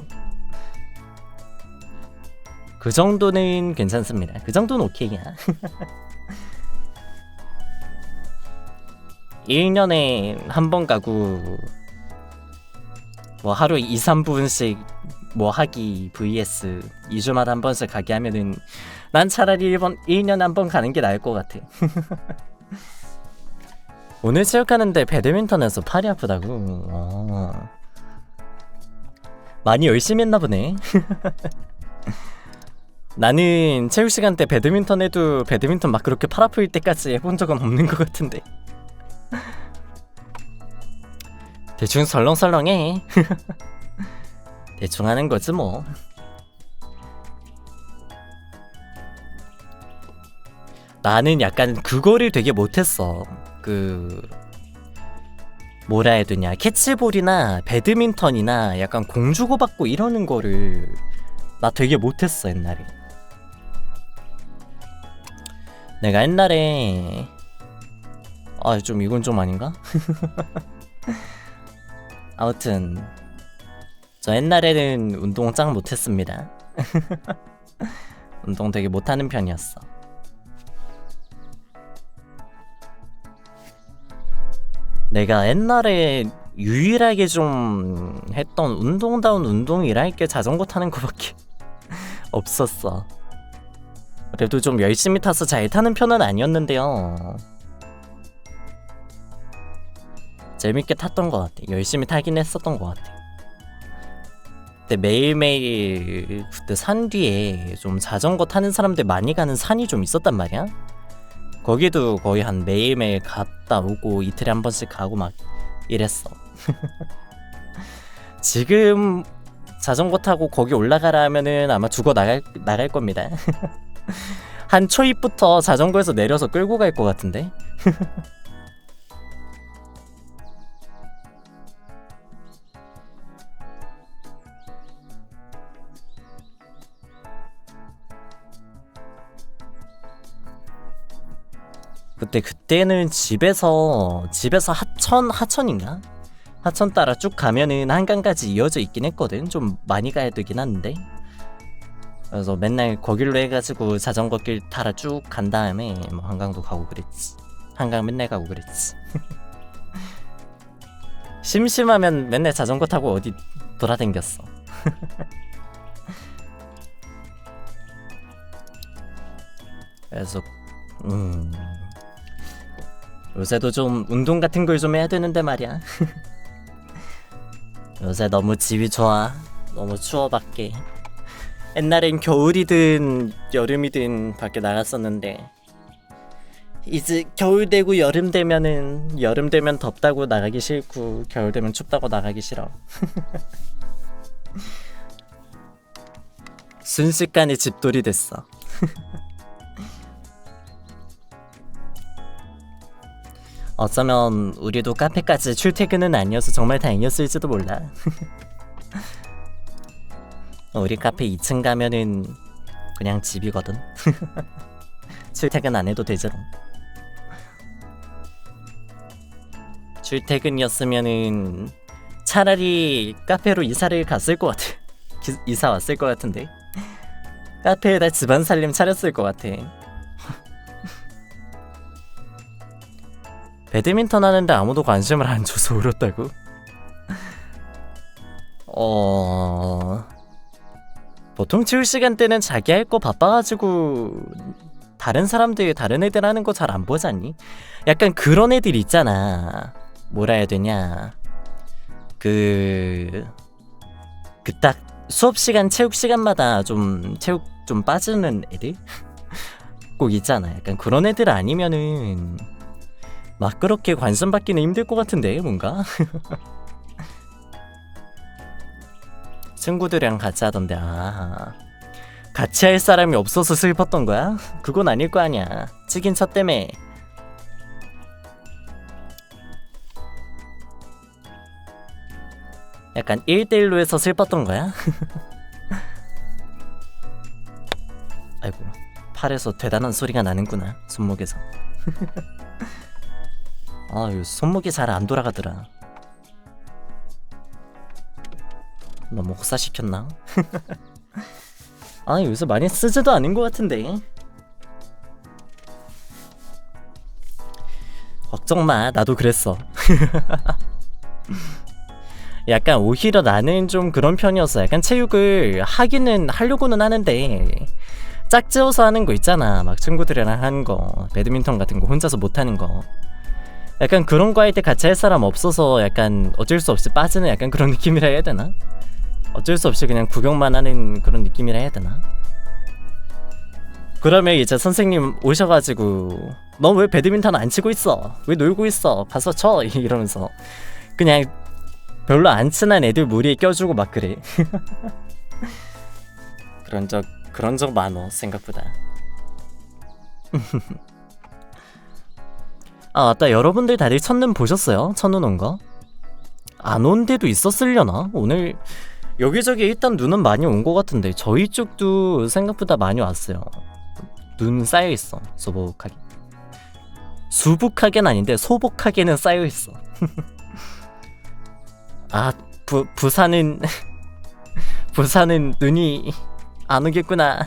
그 정도는 괜찮습니다. 그 정도는 오케이야. 1년에 한 번 가고 뭐 하루 2-3분씩 뭐 하기 vs 2주마다 한 번씩 가게 하면은 난 차라리 1년에 한 번 가는 게 나을 것 같아. 오늘 체육하는데 배드민턴에서 팔이 아프다고. 많이 열심히 했나 보네. 나는 체육 시간 때 배드민턴 해도 배드민턴 막 그렇게 팔 아플 때까지 해본 적은 없는 것 같은데. 대충 설렁설렁해. 대충 하는 거지 뭐. 나는 약간 그거를 되게 못했어. 그 뭐라 해야 되냐, 캐치볼이나 배드민턴이나 약간 공 주고받고 이러는 거를 나 되게 못했어 옛날에. 내가 옛날에 좀 이건 좀 아닌가? 아무튼 저 옛날에는 운동 짱 못했습니다. 운동 되게 못하는 편이었어. 내가 옛날에 유일하게 좀 했던 운동다운 운동이라 할 게 자전거 타는 거밖에 없었어. 그래도 좀 열심히 타서 잘 타는 편은 아니었는데요, 재밌게 탔던 것 같아. 열심히 타긴 했었던 것 같아. 그때 매일매일 그때 산 뒤에 좀 자전거 타는 사람들 많이 가는 산이 좀 있었단 말이야. 거기도 거의 한 매일매일 갔다 오고 이틀에 한 번씩 가고 막 이랬어. 지금 자전거 타고 거기 올라가라 하면은 아마 죽어 나갈 겁니다. 한 초입부터 자전거에서 내려서 끌고 갈 것 같은데. 그때는 집에서 하천인가? 하천 따라 쭉 가면은 한강까지 이어져 있긴 했거든. 좀 많이 가야 되긴 하는데 그래서 맨날 거길로 해가지고 자전거 길 타러 쭉 간 다음에 뭐 한강도 가고 그랬지. 한강 맨날 가고 그랬지. 심심하면 맨날 자전거 타고 어디 돌아댕겼어. 그래서 요새도 좀 운동 같은 걸 좀 해야 되는데 말이야. 요새 너무 지위 좋아. 너무 추워 밖에. 옛날엔 겨울이든 여름이든 밖에 나갔었는데 이제 겨울 되고 여름 되면은 여름 되면 덥다고 나가기 싫고 겨울 되면 춥다고 나가기 싫어. 순식간에 집돌이 됐어. 어쩌면 우리도 카페까지 출퇴근은 아니어서 정말 다행이었을지도 몰라. 우리 카페 2층 가면은 그냥 집이거든. 출퇴근 안 해도 되잖아. 출퇴근이었으면은 차라리 카페로 이사를 갔을 것 같아. 이사 왔을 것 같은데. 카페에다 집안 살림 차렸을 것 같아. 배드민턴 하는데 아무도 관심을 안 줘서 울었다고? 보통 치울 시간대는 자기 할 거 바빠가지고 다른 사람들, 다른 애들 하는 거 잘 안 보지 않니? 약간 그런 애들 있잖아. 뭐라 해야 되냐. 딱 수업 시간, 체육 시간마다 체육 좀 빠지는 애들? 꼭 있잖아. 약간 그런 애들 아니면은 막 그렇게 관심 받기는 힘들 것 같은데, 뭔가? 친구들이랑 같이 하던데, 같이 할 사람이 없어서 슬펐던 거야? 그건 아닐 거 아니야. 치긴 쳤다며. 약간 1대1로 해서 슬펐던 거야? 아이고, 팔에서 대단한 소리가 나는구나, 손목에서. 손목이 잘 안 돌아가더라. 너무 혹사시켰나? 요새 많이 쓰지도 않은 것 같은데. 걱정마, 나도 그랬어. 약간 오히려 나는 좀 그런 편이었어. 약간 체육을 하려고는 하는데 짝지어서 하는 거 있잖아. 막 친구들이랑 하는 거, 배드민턴 같은 거 혼자서 못 하는 거. 약간 그런 거 할 때 같이 할 사람 없어서 약간 어쩔 수 없이 빠지는 약간 그런 느낌이라 해야 되나? 어쩔 수 없이 그냥 구경만 하는 그런 느낌이라 해야 되나? 그러면 이제 선생님 오셔가지고 너 왜 배드민턴 안 치고 있어? 왜 놀고 있어? 가서 쳐! 이러면서 그냥 별로 안 친한 애들 무리에 껴주고 막 그래. 그런 적 많어, 생각보다. 맞다. 여러분들 다들 첫눈 보셨어요? 첫눈 온 거? 안 온 데도 있었으려나? 오늘 여기저기 일단 눈은 많이 온 거 같은데 저희 쪽도 생각보다 많이 왔어요. 눈 쌓여있어, 소복하게. 수북하게는 아닌데 소복하게는 쌓여있어. 부산은 부산은 눈이 안 오겠구나.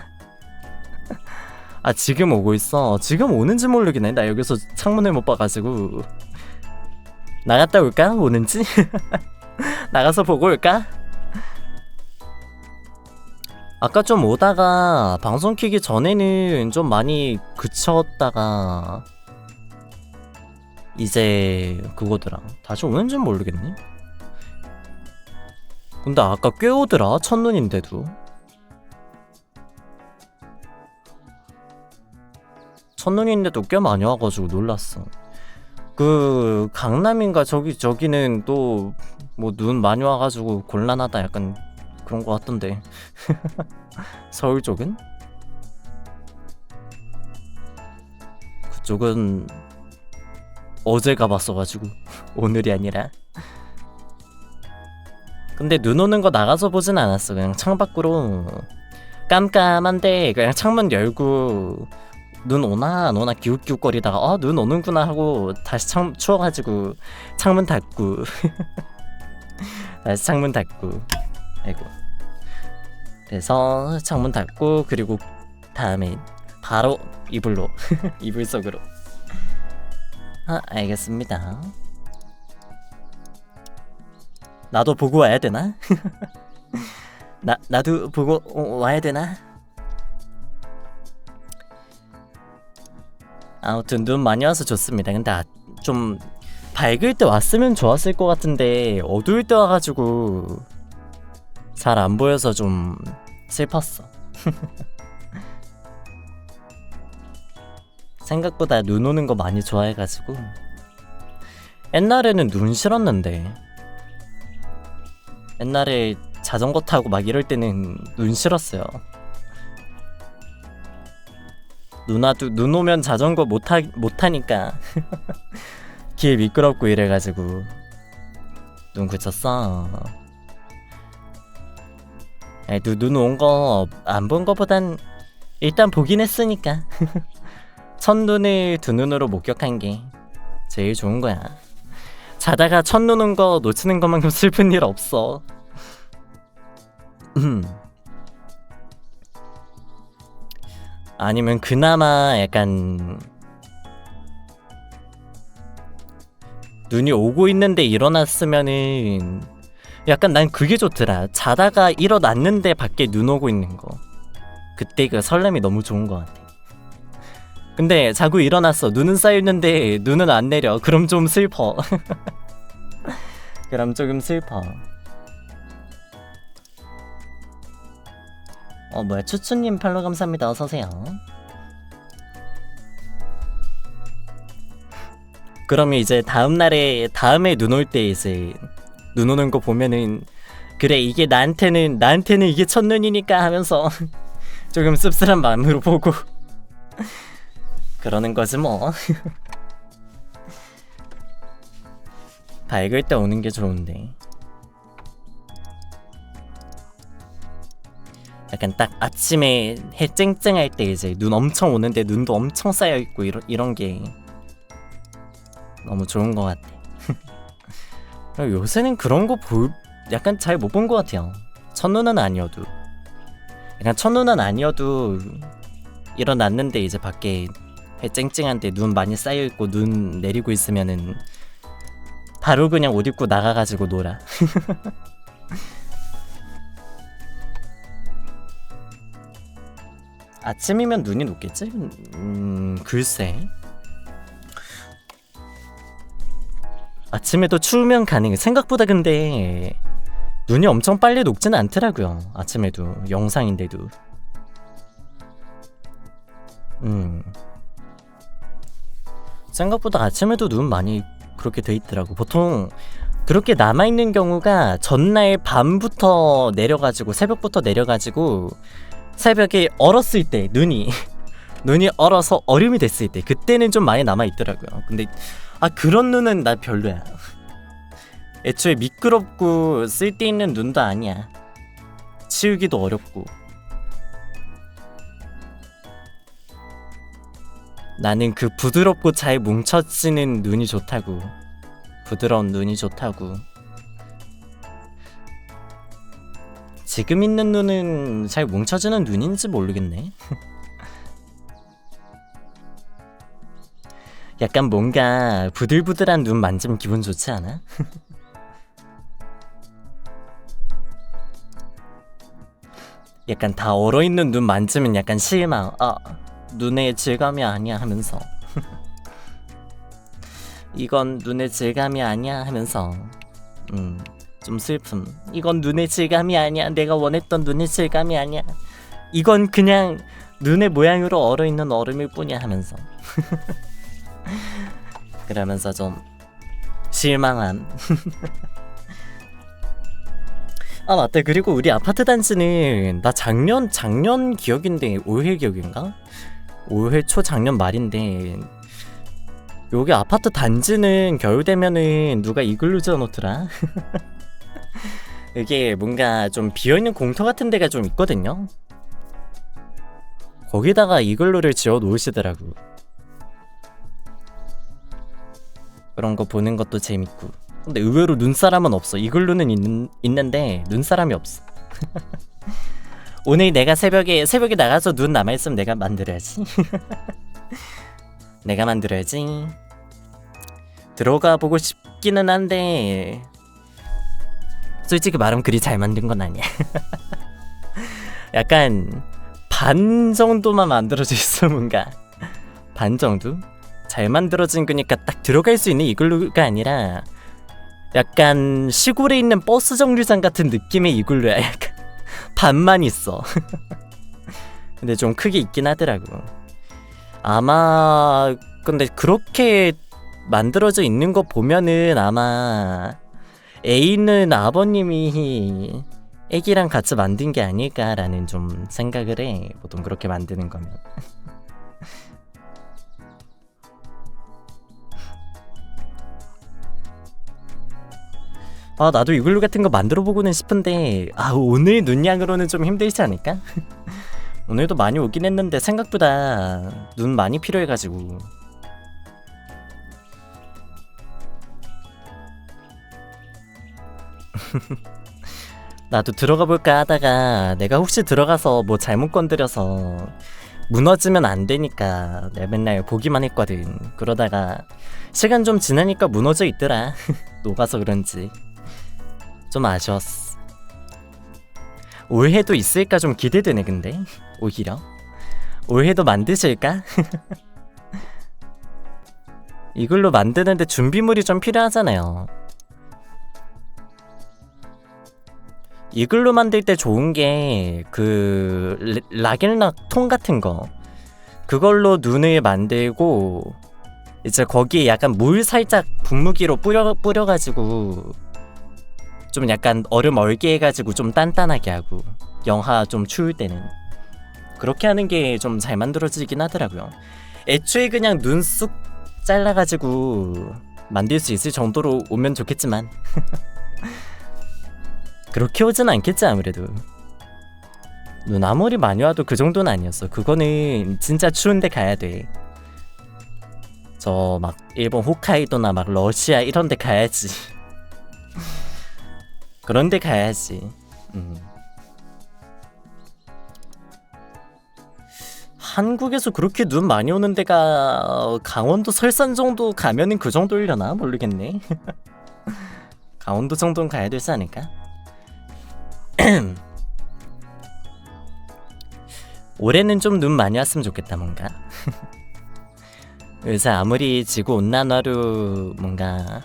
지금 오고 있어. 지금 오는지 모르겠네. 나 여기서 창문을 못 봐가지고. 나갔다 올까? 오는지? 나가서 보고 올까? 아까 좀 오다가 방송 켜기 전에는 좀 많이 그쳤다가 이제 그거더라. 다시 오는지 모르겠네. 근데 아까 꽤 오더라. 첫눈인데도. 첫눈인데도 꽤 많이 와가지고 놀랐어. 그 강남인가 저기는 또 뭐 눈 많이 와가지고 곤란하다 약간 그런 거 같던데. 서울 쪽은? 그쪽은 어제 가봤어가지고 오늘이 아니라. 근데 눈 오는 거 나가서 보진 않았어. 그냥 창밖으로 깜깜한데 그냥 창문 열고 눈 오나 안 오나 기웃기웃거리다가 눈 오는구나 하고 다시 추워가지고 창문 닫고 다시 창문 닫고. 아이고. 그래서 창문 닫고 그리고 다음에 바로 이불로 이불 속으로. 알겠습니다. 나도 보고 와야 되나? 나도 보고 와야 되나? 아무튼 눈 많이 와서 좋습니다. 근데 좀 밝을 때 왔으면 좋았을 것 같은데 어두울 때 와가지고 잘 안 보여서 좀 슬펐어. 생각보다 눈 오는 거 많이 좋아해가지고. 옛날에는 눈 싫었는데, 옛날에 자전거 타고 막 이럴 때는 눈 싫었어요. 누나도 눈 오면 자전거 못 타니까 길 미끄럽고 이래가지고 눈 그쳤어. 눈 온 거 안 본 거보단 일단 보긴 했으니까 첫눈을 두 눈으로 목격한 게 제일 좋은 거야. 자다가 첫눈 온 거 놓치는 것만큼 슬픈 일 없어. 아니면 그나마 약간 눈이 오고 있는데 일어났으면은 약간 난 그게 좋더라. 자다가 일어났는데 밖에 눈 오고 있는 거. 그때 그 설렘이 너무 좋은 것 같아. 근데 자고 일어났어. 눈은 쌓여있는데 눈은 안 내려. 그럼 좀 슬퍼. 그럼 조금 슬퍼. 뭐야, 추추님 팔로우 감사합니다. 어서오세요. 그러면 이제 다음에 눈 올 때 이제 눈 오는 거 보면은 그래 이게 나한테는 이게 첫눈이니까 하면서 조금 씁쓸한 마음으로 보고 그러는 거지 뭐. 밝을 때 오는 게 좋은데 약간 딱 아침에 해 쨍쨍할 때 이제 눈 엄청 오는데 눈도 엄청 쌓여있고 이런 게 너무 좋은 것 같아. 요새는 그런 거 약간 잘 못 본 것 같아요. 첫눈은 아니어도 약간 첫눈은 아니어도 일어났는데 이제 밖에 해 쨍쨍한데 눈 많이 쌓여있고 눈 내리고 있으면은 바로 그냥 옷 입고 나가가지고 놀아. 아침이면 눈이 녹겠지? 글쎄. 아침에도 추우면 가능해. 생각보다 근데 눈이 엄청 빨리 녹지는 않더라고요. 아침에도 영상인데도. 생각보다 아침에도 눈 많이 그렇게 돼 있더라고. 보통 그렇게 남아있는 경우가 전날 밤부터 내려가지고 새벽부터 내려가지고 새벽에 얼었을 때 눈이 얼어서 얼음이 됐을 때 그때는 좀 많이 남아있더라고요. 근데 그런 눈은 나 별로야. 애초에 미끄럽고 쓸데있는 눈도 아니야. 치우기도 어렵고. 나는 그 부드럽고 잘 뭉쳐지는 눈이 좋다고. 부드러운 눈이 좋다고. 지금 있는 눈은 잘 뭉쳐지는 눈인지 모르겠네. 약간 뭔가 부들부들한 눈 만지면 기분 좋지 않아? 약간 다 얼어있는 눈 만지면 약간 실망. 눈의 질감이 아니야 하면서 이건 눈의 질감이 아니야 하면서 좀 슬픔. 이건 눈의 질감이 아니야. 내가 원했던 눈의 질감이 아니야. 이건 그냥 눈의 모양으로 얼어있는 얼음일 뿐이야 하면서 그러면서 좀 실망함. 맞다. 그리고 우리 아파트 단지는 나 작년 기억인데 올해 기억인가? 올해 초 작년 말인데 여기 아파트 단지는 겨울 되면은 누가 이글루 지어놓더라. 이게 뭔가 좀 비어있는 공터 같은 데가 좀 있거든요. 거기다가 이글루를 지어 놓으시더라고. 그런 거 보는 것도 재밌고. 근데 의외로 눈사람은 없어. 이글루는 있는데 눈사람이 없어. 오늘 내가 새벽에 나가서 눈 남아있으면 내가 만들어야지. 내가 만들어야지. 들어가 보고 싶기는 한데 솔직히 말하면 그리 잘 만든 건 아니야. 약간 반 정도만 만들어져 있어. 뭔가 반 정도? 잘 만들어진 거니까 딱 들어갈 수 있는 이글루가 아니라 약간 시골에 있는 버스 정류장 같은 느낌의 이글루야. 약간 반만 있어. 근데 좀 크게 있긴 하더라고. 아마 근데 그렇게 만들어져 있는 거 보면은 아마 A는 아버님이 애기랑 같이 만든 게 아닐까라는 좀 생각을 해. 보통 그렇게 만드는 거면. 아, 나도 이글루 같은 거 만들어 보고는 싶은데 오늘 눈양으로는 좀 힘들지 않을까? 오늘도 많이 오긴 했는데 생각보다 눈 많이 필요해가지고. 나도 들어가 볼까 하다가 내가 혹시 들어가서 뭐 잘못 건드려서 무너지면 안 되니까 내가 맨날 보기만 했거든. 그러다가 시간 좀 지나니까 무너져 있더라. 녹아서 그런지 좀 아쉬웠어. 올해도 있을까 좀 기대되네. 근데 오히려 올해도 만드실까? 이걸로 만드는데 준비물이 좀 필요하잖아요. 이글루 만들 때 좋은 게 그 락일락 통 같은 거 그걸로 눈을 만들고 이제 거기에 약간 물 살짝 분무기로 뿌려가지고 좀 약간 얼음 얼게 해가지고 좀 단단하게 하고 영하 좀 추울 때는 그렇게 하는 게 좀 잘 만들어지긴 하더라고요. 애초에 그냥 눈 쑥 잘라가지고 만들 수 있을 정도로 오면 좋겠지만 그렇게 오진 않겠지 아무래도. 눈 아무리 많이 와도 그 정도는 아니었어. 그거는 진짜 추운데 가야 돼. 저 막 일본 홋카이도나 막 러시아 이런 데 가야지. 그런 데 가야지. 한국에서 그렇게 눈 많이 오는 데가 강원도 설산 정도 가면은 그 정도려나? 모르겠네. 강원도 정도는 가야 되지 않을까? 올해는 좀 눈 많이 왔으면 좋겠다. 뭔가 요새 아무리 지구온난화로 뭔가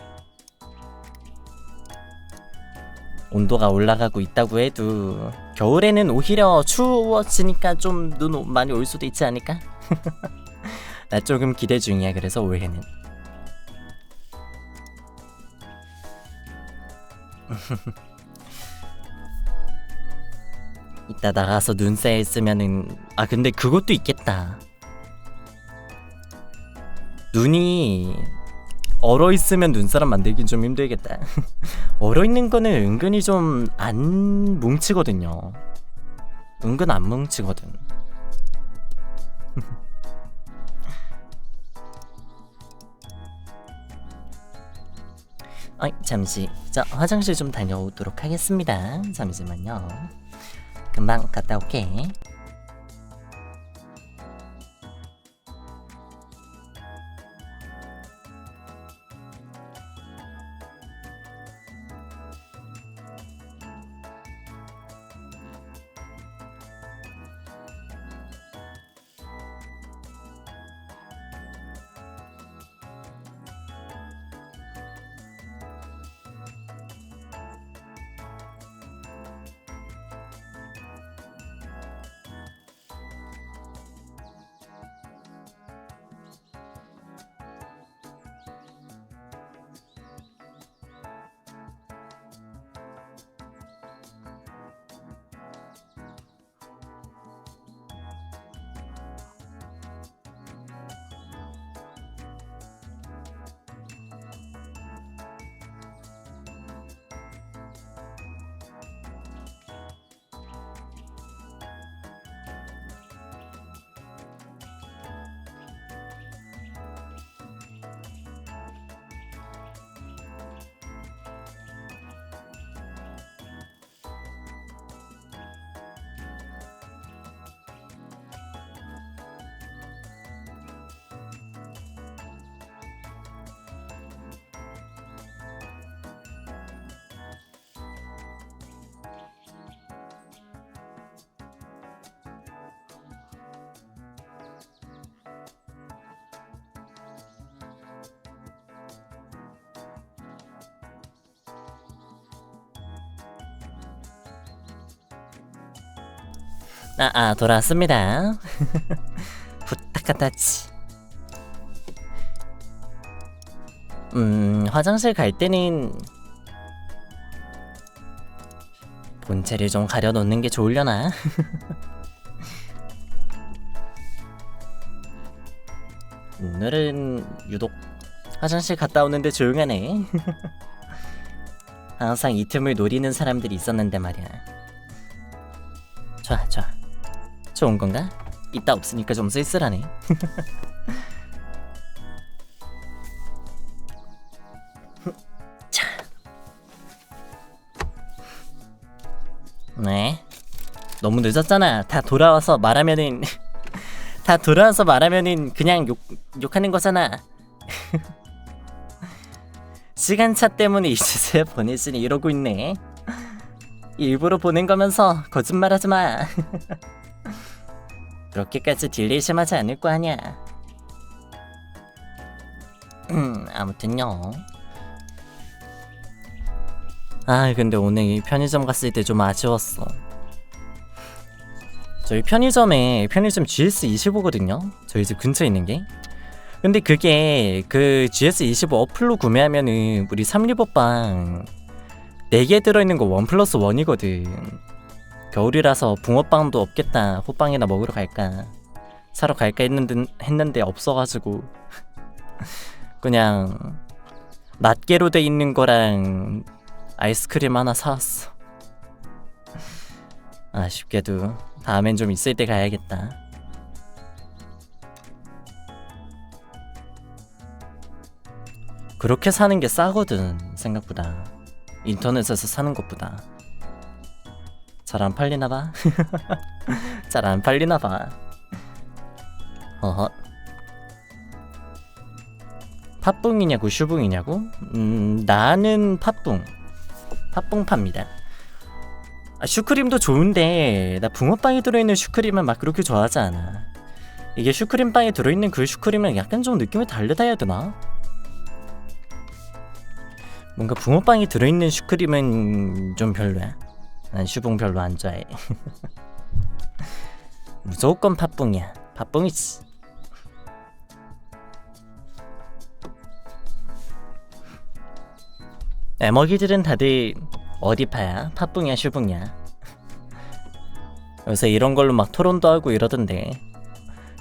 온도가 올라가고 있다고 해도 겨울에는 오히려 추워지니까 좀 눈 많이 올 수도 있지 않을까? 나 조금 기대 중이야. 그래서 올해는 이따 나가서 눈 쌓여있으면은 근데 그것도 있겠다. 눈이 얼어있으면 눈사람 만들긴 좀 힘들겠다. 얼어있는 거는 은근히 좀 안 뭉치거든요. 은근 안 뭉치거든. 잠시 화장실 좀 다녀오도록 하겠습니다. 잠시만요. 금방 갔다 올게. 돌아왔습니다. 부탁하다치. 화장실 갈 때는 본체를 좀 가려놓는 게 좋으려나? 오늘은 유독 화장실 갔다 오는데 조용하네. 항상 이 틈을 노리는 사람들이 있었는데 말이야. 좋아. 좋은 건가? 이따 없으니까 좀 쓸쓸하네. 자. 네. 너무 늦었잖아. 다 돌아와서 말하면은 그냥 욕하는 거잖아. 시간차 때문에 이제서야 보내시니 이러고 있네. 일부러 보낸 거면서 거짓말하지 마. 그렇게까지 딜레이 심하지 않을 거 아니야. 아무튼요. 근데 오늘 편의점 갔을 때 좀 아쉬웠어. 저희 편의점 GS25거든요. 저희 집 근처에 있는 게. 근데 그게 그 GS25 어플로 구매하면은 우리 3리버빵 4개 들어있는 거 1+1이거든. 겨울이라서 붕어빵도 없겠다. 호빵이나 먹으러 갈까 사러 갈까 했는데 없어가지고 그냥 낱개로 돼 있는 거랑 아이스크림 하나 사왔어. 아쉽게도 다음엔 좀 있을 때 가야겠다. 그렇게 사는 게 싸거든. 생각보다 인터넷에서 사는 것보다. 잘 안 팔리나봐. 잘 안 팔리나봐. 어허. 팥붕이냐고 슈붕이냐고? 나는 팥붕 팝니다. 슈크림도 좋은데 나 붕어빵에 들어있는 슈크림은 막 그렇게 좋아하지 않아. 이게 슈크림빵에 들어있는 그 슈크림은 약간 좀 느낌이 다르다 해야 되나? 뭔가 붕어빵에 들어있는 슈크림은 좀 별로야. 난 슈붕 별로 안 좋아해. 무조건 팥붕이야. 팥붕이지. 애먹이들은 다들 어디 파야? 팥붕이야 슈붕이야? 요새 이런 걸로 막 토론도 하고 이러던데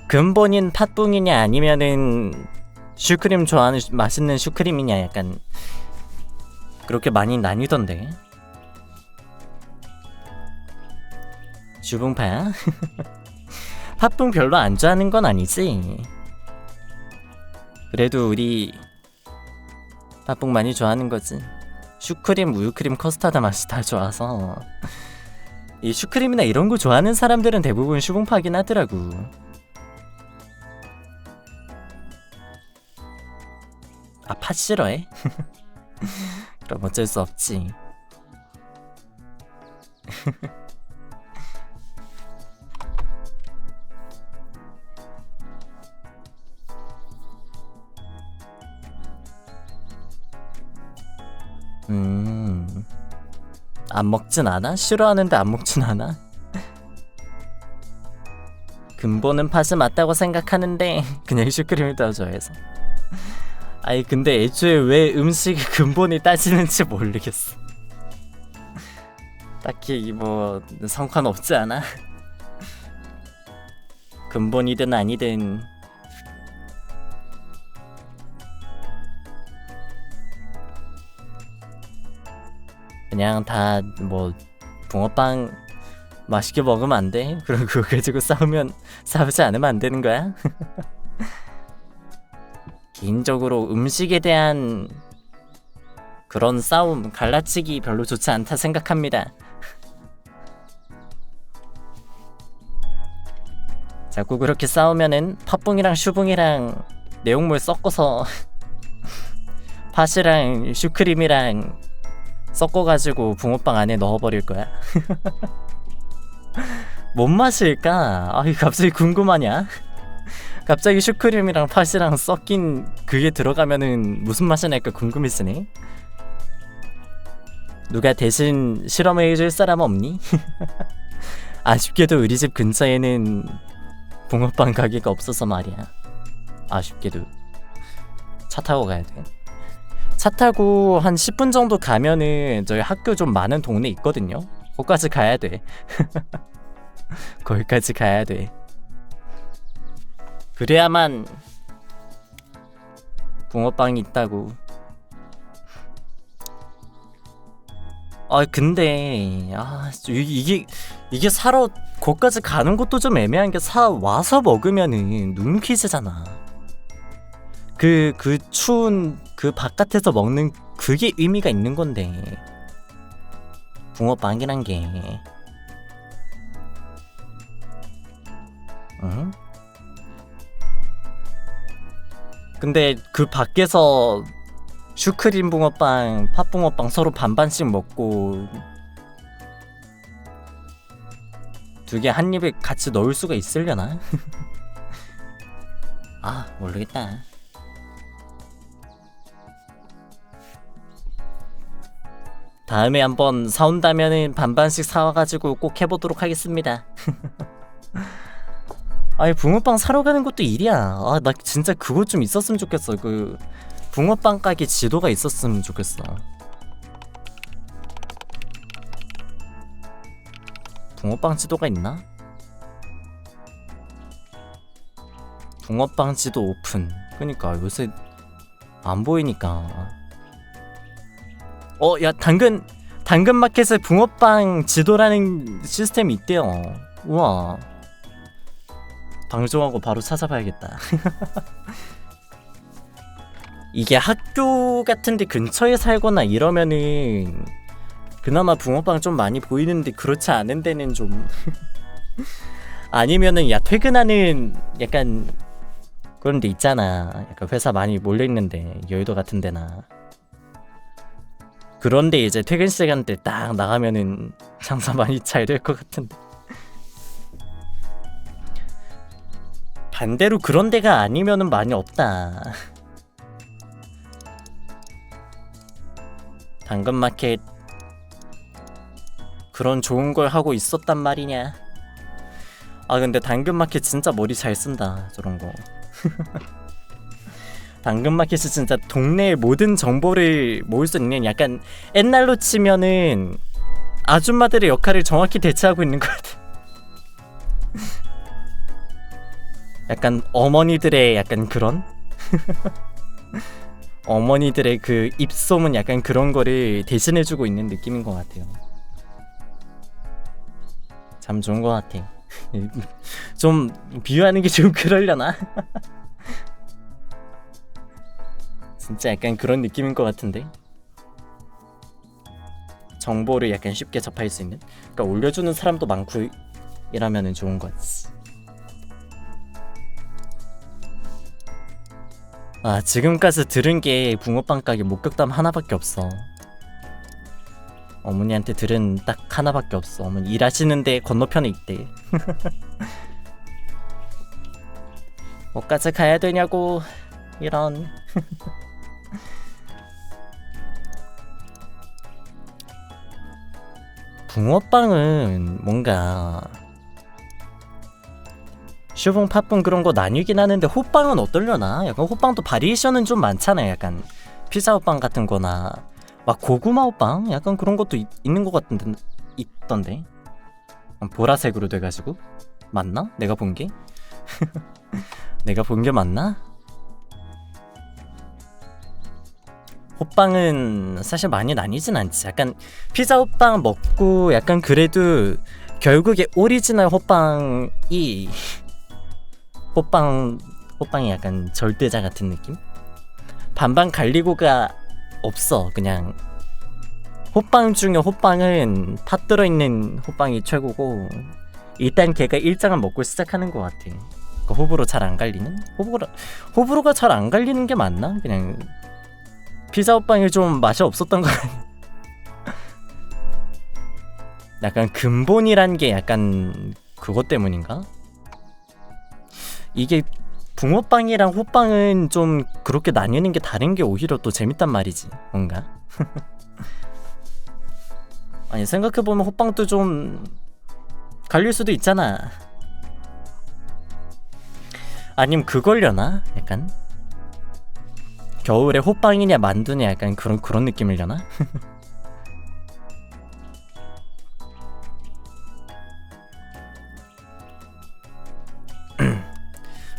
근본인 팥붕이냐 아니면은 슈크림 좋아하는 맛있는 슈크림이냐 약간 그렇게 많이 나뉘던데. 슈붕파야? 팥붕 별로 안 좋아하는 건 아니지? 그래도 우리 팥붕 많이 좋아하는 거지. 슈크림, 우유크림, 커스터드 맛이 다 좋아서 이 슈크림이나 이런 거 좋아하는 사람들은 대부분 슈붕파긴 하더라고. 팥 싫어해? 그럼 어쩔 수 없지. 안 먹진 않아? 싫어하는데 안 먹진 않아? 근본은 팥이 맞다고 생각하는데 그냥 슈크림을 더 좋아해서. 아니 근데 애초에 왜 음식의 근본을 따지는지 모르겠어. 딱히 뭐 상관없지 않아? 근본이든 아니든. 그냥 다 뭐 붕어빵 맛있게 먹으면 안 돼? 그럼 그거 가지고 싸우지 않으면 안 되는 거야? 개인적으로 음식에 대한 그런 싸움, 갈라치기 별로 좋지 않다 생각합니다. 자꾸 그렇게 싸우면은 팥붕이랑 슈붕이랑 내용물 섞어서 팥이랑 슈크림이랑 섞어가지고 붕어빵 안에 넣어버릴 거야. 뭔 맛일까? 아, 갑자기 궁금하냐? 갑자기 슈크림이랑 팥이랑 섞인 그게 들어가면은 무슨 맛이 날까 궁금했으네. 누가 대신 실험해 줄 사람 없니? 아쉽게도 우리 집 근처에는 붕어빵 가게가 없어서 말이야. 아쉽게도 차 타고 가야 돼. 차 타고 한 10분 정도 가면은 저희 학교 좀 많은 동네 있거든요. 거기까지 가야 돼. 거기까지 가야 돼. 그래야만 붕어빵이 있다고. 근데 이게 사러 거기까지 가는 것도 좀 애매한 게 사 와서 먹으면은 눅눅해지잖아. 그 추운 그 바깥에서 먹는 그게 의미가 있는 건데. 붕어빵이란 게. 응? 근데 그 밖에서 슈크림 붕어빵, 팥붕어빵 서로 반반씩 먹고 두 개 한 입에 같이 넣을 수가 있으려나? 모르겠다. 다음에 한번 사온다면은 반반씩 사와가지고 꼭 해보도록 하겠습니다. 붕어빵 사러 가는 것도 일이야. 나 진짜 그거 좀 있었으면 좋겠어. 그 붕어빵 가게 지도가 있었으면 좋겠어. 붕어빵 지도가 있나? 붕어빵 지도 오픈. 그니까 요새 안 보이니까. 야, 당근마켓에 붕어빵 지도라는 시스템이 있대요. 우와. 방종하고 바로 찾아봐야겠다. 이게 학교 같은데 근처에 살거나 이러면은 그나마 붕어빵 좀 많이 보이는데, 그렇지 않은 데는 좀 아니면은 퇴근하는 약간 그런 데 있잖아. 약간 회사 많이 몰려있는데, 여의도 같은 데나. 그런데 이제 퇴근 시간 때 딱 나가면은 장사 많이 잘 될 것 같은데. 반대로 그런 데가 아니면은 많이 없다. 당근마켓 그런 좋은 걸 하고 있었단 말이냐. 근데 당근마켓 진짜 머리 잘 쓴다, 저런 거. 당근마켓이 진짜 동네의 모든 정보를 모을 수 있는, 약간 옛날로 치면은 아줌마들의 역할을 정확히 대체하고 있는 것 같아. 약간 어머니들의 약간 그런 어머니들의 그 입소문, 약간 그런 거를 대신해주고 있는 느낌인 것 같아요. 참 좋은 것 같아. 좀 비유하는 게 좀 그러려나? 진짜 약간 그런 느낌인 것 같은데. 정보를 약간 쉽게 접할 수 있는, 그러니까 올려주는 사람도 많고 이러면은 좋은 거지. 지금까지 들은 게 붕어빵 가게 목격담 하나밖에 없어. 어머니한테 들은 딱 하나밖에 없어. 어머니 일하시는데 건너편에 있대. 뭐까지 가야 되냐고, 이런. 붕어빵은 뭔가 슈붕 팥붕 그런 거 나뉘긴 하는데, 호빵은 어떨려나? 약간 호빵도 바리에이션은 좀 많잖아요. 약간 피자 호빵 같은 거나 막 고구마 호빵 약간 그런 것도 있는 것 같은데, 있던데. 보라색으로 돼가지고. 맞나? 내가 본 게? 내가 본 게 맞나? 호빵은 사실 많이 나뉘진 않지. 약간 피자 호빵 먹고 약간 그래도 결국에 오리지널 호빵이 호빵이 약간 절대자 같은 느낌? 반반 갈리고가 없어. 그냥 호빵 중에 호빵은 팥 들어있는 호빵이 최고고, 일단 걔가 일장은 먹고 시작하는 것 같아. 그러니까 호불호 잘 안 갈리는? 호불호가 잘 안 갈리는 게 맞나? 그냥 피자 호빵이 좀 맛이 없었던 거 아니야? 약간 근본이란 게 약간 그것 때문인가? 이게 붕어빵이랑 호빵은 좀 그렇게 나뉘는 게 다른 게 오히려 또 재밌단 말이지, 뭔가. 아니, 생각해보면 호빵도 좀 갈릴 수도 있잖아. 아님 그걸려나? 약간 겨울에 호빵이냐 만두냐 약간 그런 느낌이려나?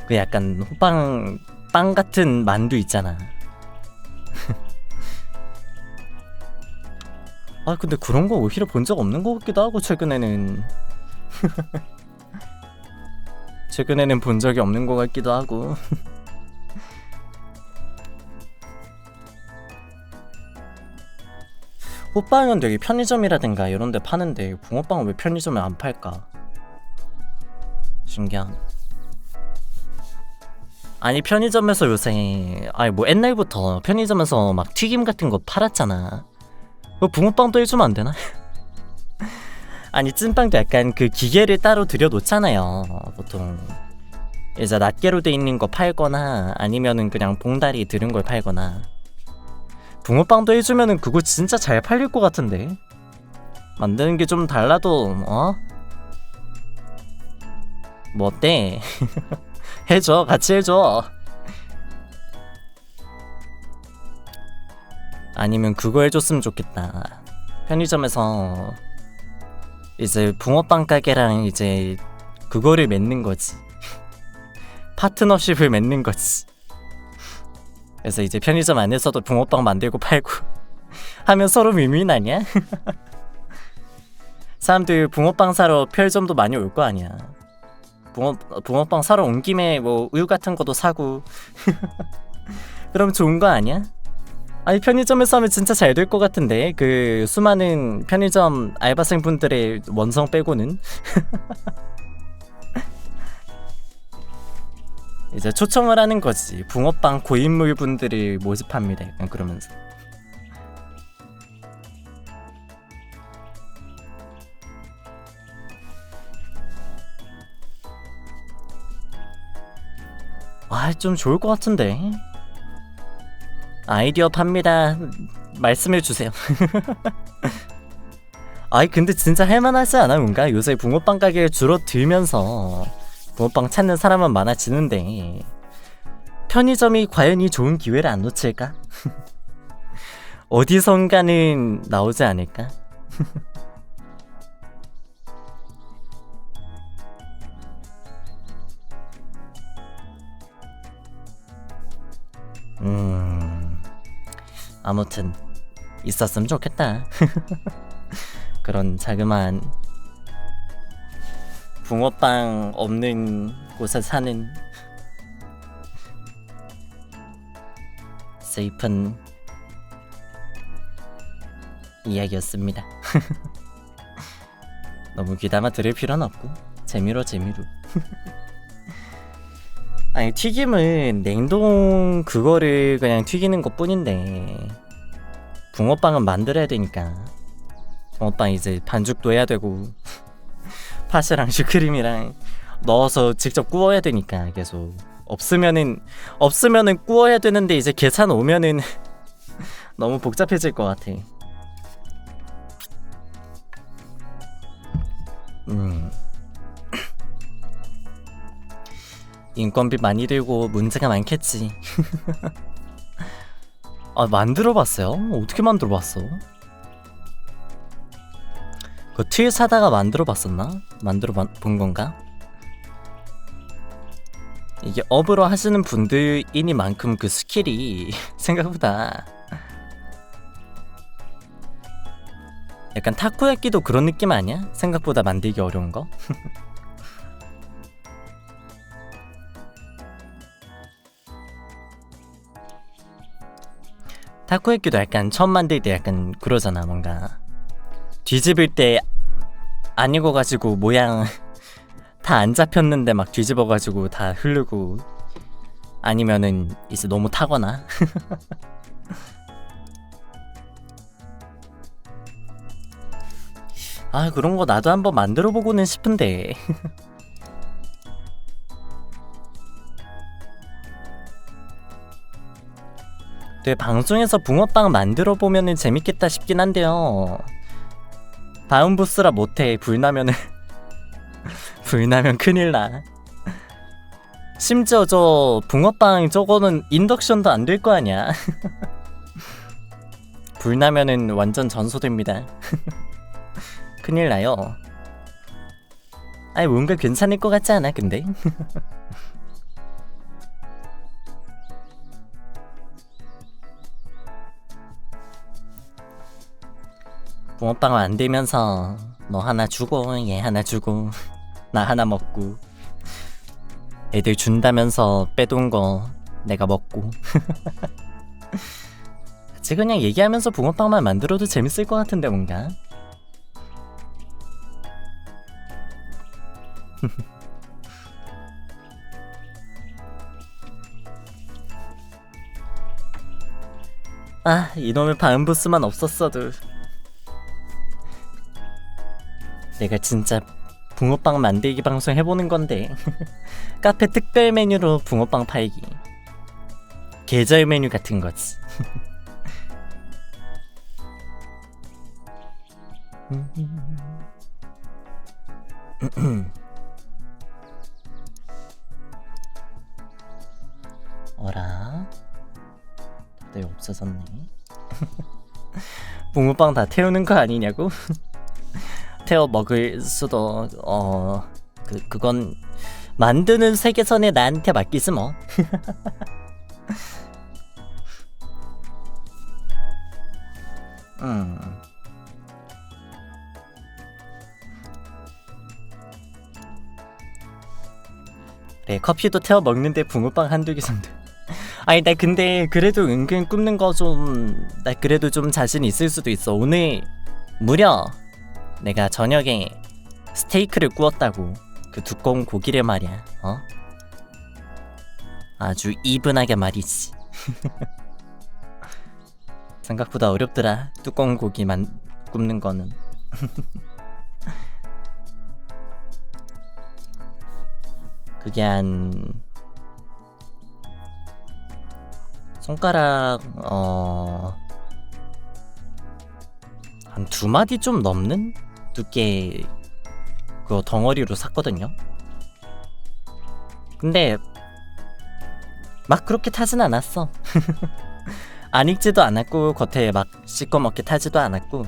그 약간 호빵 빵 같은 만두 있잖아. 아 근데 그런 거 오히려 본 적 없는 것 같기도 하고 최근에는 최근에는 본 적이 없는 것 같기도 하고. 호빵은 되게 편의점이라든가 이런 데 파는데 붕어빵은 왜 편의점에 안 팔까? 신기한. 아니 편의점에서 요새 아니 뭐 옛날부터 편의점에서 막 튀김 같은 거 팔았잖아. 뭐 붕어빵도 해주면 안 되나? 아니 찐빵도 약간 그 기계를 따로 들여놓잖아요. 보통 이제 낱개로 돼 있는 거 팔거나 아니면은 그냥 봉다리 들은 걸 팔거나. 붕어빵도 해주면은 그거 진짜 잘 팔릴 것 같은데. 만드는 게 좀 달라도 뭐 어때? 해줘, 같이 해줘. 아니면 그거 해줬으면 좋겠다. 편의점에서 이제 붕어빵 가게랑 이제 그거를 맺는 거지. 파트너십을 맺는 거지. 그래서 이제 편의점 안에서도 붕어빵 만들고 팔고 하면 서로 윈윈 아니야? 사람들 붕어빵 사러 편의점도 많이 올 거 아니야. 붕어빵 사러 온 김에 뭐 우유 같은 것도 사고. 그럼 좋은 거 아니야? 아니 편의점에서 하면 진짜 잘 될 것 같은데 그 수많은 편의점 알바생분들의 원성 빼고는. 이제 초청을 하는 거지. 붕어빵 고인물 분들을 모집합니다. 약간 그러면서. 아, 좀 좋을 것 같은데. 아이디어 팝니다. 말씀해주세요. 아이 근데 진짜 할만하지 않아 뭔가? 요새 붕어빵 가게 줄어들면서 붕어빵 찾는 사람은 많아지는데 편의점이 과연 이 좋은 기회를 안 놓칠까? 어디선가는 나오지 않을까? 아무튼 있었으면 좋겠다. 그런 자그마한 붕어빵 없는 곳에 사는 슬픈 이야기였습니다. 너무 귀담아 들을 필요는 없고 재미로. 아니 튀김은 냉동 그거를 그냥 튀기는 것 뿐인데 붕어빵은 만들어야 되니까 붕어빵 이제 반죽도 해야 되고 팥이랑 슈크림이랑 넣어서 직접 구워야 되니까 계속 없으면은 구워야 되는데 이제 계산 오면은 너무 복잡해질 것 같아. 인건비 많이 들고 문제가 많겠지. 아 만들어봤어요? 어떻게 만들어봤어? 그 트윌 사다가 만들어봤었나? 만들어본 건가? 이게 업으로 하시는 분들이니만큼 그 스킬이 생각보다 약간 타코야끼도 그런 느낌 아니야? 생각보다 만들기 어려운 거? 타코야끼도 약간 처음 만들 때 약간 그러잖아. 뭔가 뒤집을 때 안 익어가지고 모양 다 안 잡혔는데 막 뒤집어가지고 다 흐르고 아니면은 이제 너무 타거나. 아 그런 거 나도 한번 만들어보고는 싶은데. 네, 방송에서 붕어빵 만들어보면은 재밌겠다 싶긴 한데요. 다음 부스라 못해. 불나면은 불나면 큰일 나. 심지어 저 붕어빵 저거는 인덕션도 안 될 거 아니야. 불나면은 완전 전소됩니다. 큰일 나요. 아니 뭔가 괜찮을 것 같지 않아 근데? 붕어빵을 안 되면서 너 하나 주고 얘 하나 주고 나 하나 먹고 애들 준다면서 빼돈 거 내가 먹고. 같이 그냥 얘기하면서 붕어빵만 만들어도 재밌을 것 같은데 뭔가. 아 이놈의 바운부스만 없었어도 내가 진짜 붕어빵 만들기 방송 해보는 건데. 카페 특별 메뉴로 붕어빵 팔기. 계절 메뉴 같은 거지. 어라? 다들 없어졌네. 붕어빵 다 태우는 거 아니냐고? 태워 먹을 수도 그건 만드는 세계선에 나한테 맡기지 뭐. 그래 커피도 태워 먹는데 붕어빵 한두 개 정도. 아니 나 근데 그래도 은근 굽는 거 좀 나 그래도 좀 자신 있을 수도 있어. 오늘 무려 내가 저녁에 스테이크를 구웠다고. 그 두꺼운 고기를 말이야. 아주 이분하게 말이지. 생각보다 어렵더라 두꺼운 고기만 굽는 거는. 그게 한 손가락 한 2마디 좀 넘는 두께 그거 덩어리로 샀거든요. 근데 막 그렇게 타진 않았어. 안 익지도 않았고 겉에 막 시꺼멓게 타지도 않았고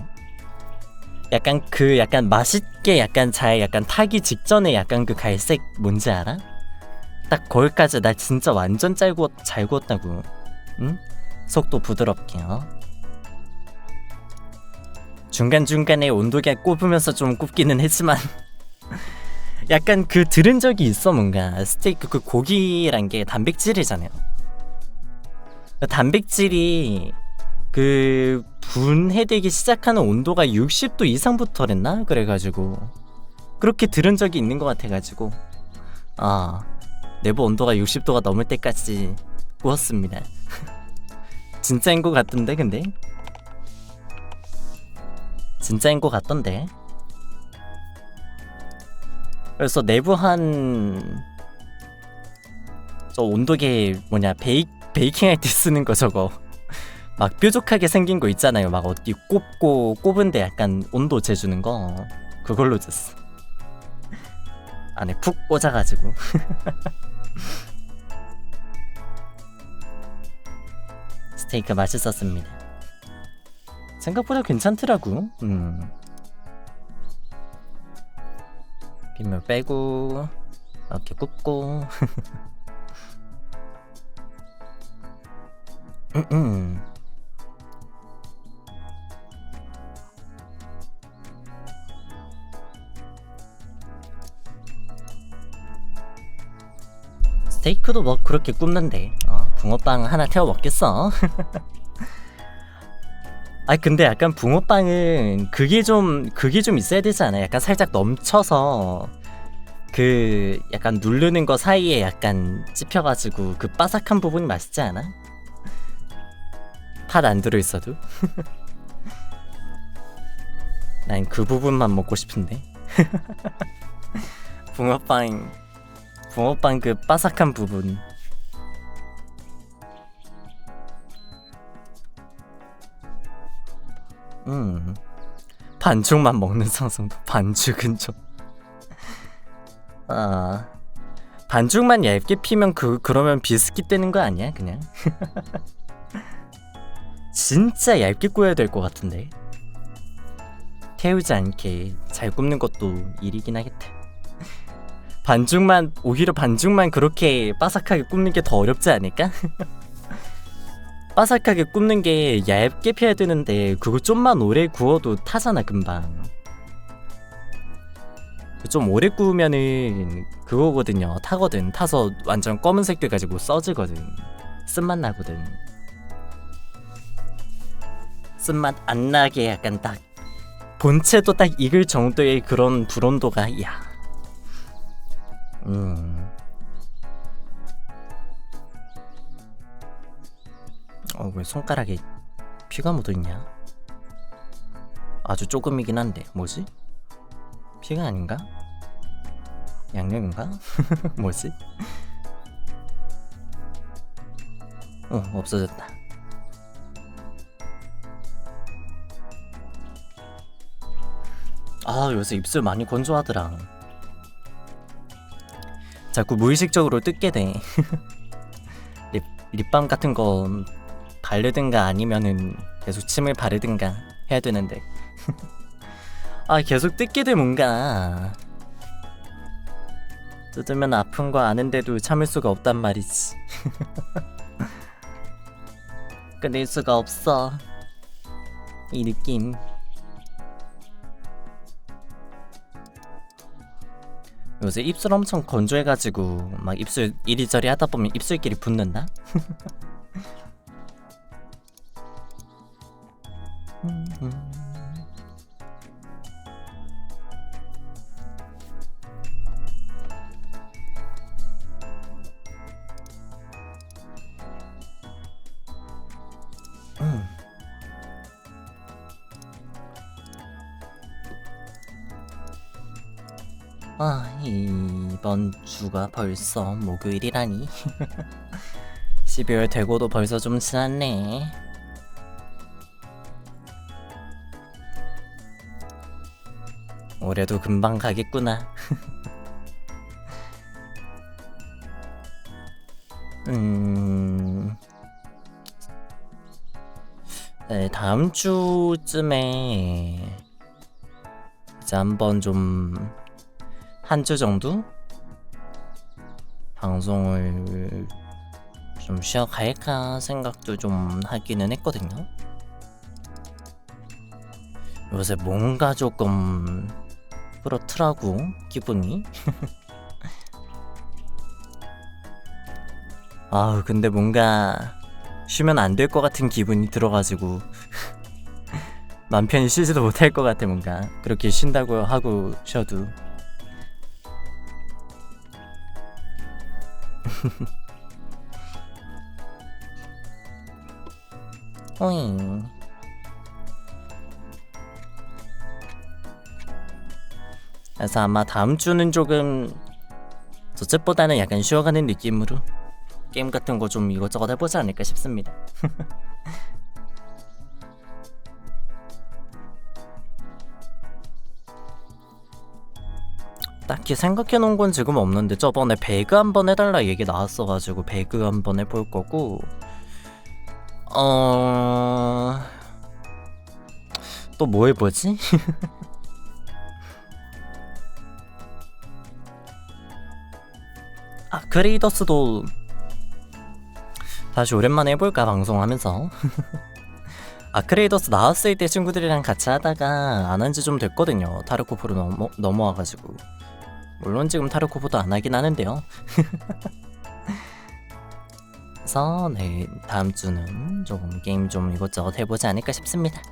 약간 맛있게 약간 타기 직전에 약간 그 갈색 뭔지 알아? 딱 거기까지 나 진짜 완전 잘 구웠다고. 응? 속도 부드럽게. 중간중간에 온도계 꼽으면서 좀 굽기는 했지만 약간 그 들은 적이 있어. 뭔가 스테이크 그 고기란 게 단백질이잖아요. 단백질이 그 분해되기 시작하는 온도가 60도 이상부터랬나? 그래가지고 그렇게 들은 적이 있는 것 같아가지고 내부 온도가 60도가 넘을 때까지 구웠습니다. 진짜인 것 같던데 근데? 진짜인 것 같던데. 그래서 내부 저 온도계 베이킹 할 때 쓰는 거 저거 막 뾰족하게 생긴 거 있잖아요. 막 어디 꼽은데 약간 온도 재주는 거 그걸로 줬어. 안에 푹 꽂아가지고. 스테이크 맛있었습니다. 생각보다 괜찮더라고. 빗물 빼고 이렇게 굽고. 스테이크도 뭐 그렇게 굽는데 붕어빵 하나 태워 먹겠어. 근데 약간 붕어빵은 그게 좀 있어야 되지 않아? 약간 살짝 넘쳐서 그 약간 누르는 거 사이에 약간 찝혀가지고 그 바삭한 부분이 맛있지 않아? 팥 안 들어있어도? 난 그 부분만 먹고 싶은데. 붕어빵 그 바삭한 부분. 반죽만 먹는 상상도. 반죽은 좀 아, 반죽만 얇게 피면 그러면 비스킷 되는 거 아니야 그냥? 진짜 얇게 구워야 될 것 같은데. 태우지 않게 잘 굽는 것도 일이긴 하겠다. 오히려 반죽만 그렇게 바삭하게 굽는 게 더 어렵지 않을까? 바삭하게 굽는 게 얇게 펴야 되는데 그거 좀만 오래 구워도 타잖아 금방. 좀 오래 구우면은 그거거든요. 타거든. 타서 완전 검은색 돼가지고 써지거든. 쓴맛 나거든. 쓴맛 안 나게 약간 딱 본체도 딱 익을 정도의 그런 불온도가. 이야. 왜 손가락에 피가 묻어있냐? 아주 조금이긴 한데 뭐지? 피가 아닌가? 양념인가? 뭐지? 없어졌다. 요새 입술 많이 건조하더라. 자꾸 무의식적으로 뜯게 돼. 립밤 같은 거 바르든가 아니면은 계속 침을 바르든가 해야 되는데. 계속 뜯게 돼 뭔가. 뜯으면 아픈 거 아는데도 참을 수가 없단 말이지. 끊을 수가 없어. 이 느낌. 요새 입술 엄청 건조해가지고 막 입술 이리저리 하다 보면 입술끼리 붙는다? 이번 주가 벌써 목요일이라니. 12월 되고도 벌써 좀 지났네. 올해도 금방 가겠구나. 네, 다음 주쯤에 이제 한번 좀 한 주 정도 방송을 좀 쉬어갈까 생각도 좀 하기는 했거든요. 요새 뭔가 조금 그렇더라고 기분이. 근데 뭔가 쉬면 안 될 것 같은 기분이 들어가지고 맘 편히 쉬지도 못할 것 같아. 뭔가 그렇게 쉰다고 하고 쉬어도. 오잉. 그래서 아마 다음 주는 조금 저쪽보다는 약간 쉬어가는 느낌으로 게임 같은 거 좀 이것저것 해보지 않을까 싶습니다. 딱히 생각해놓은 건 지금 없는데 저번에 배그 한번 해달라 얘기 나왔어가지고 배그 한번 해볼 거고, 또 뭐 해보지? 크레이더스도 다시 오랜만에 해볼까 방송하면서. 크레이더스 나왔을 때 친구들이랑 같이 하다가 안 한지 좀 됐거든요. 타르코프로 넘어와가지고. 물론 지금 타르코프도 안 하긴 하는데요. 그래서 네, 다음 주는 조금 게임 좀 이것저것 해보지 않을까 싶습니다.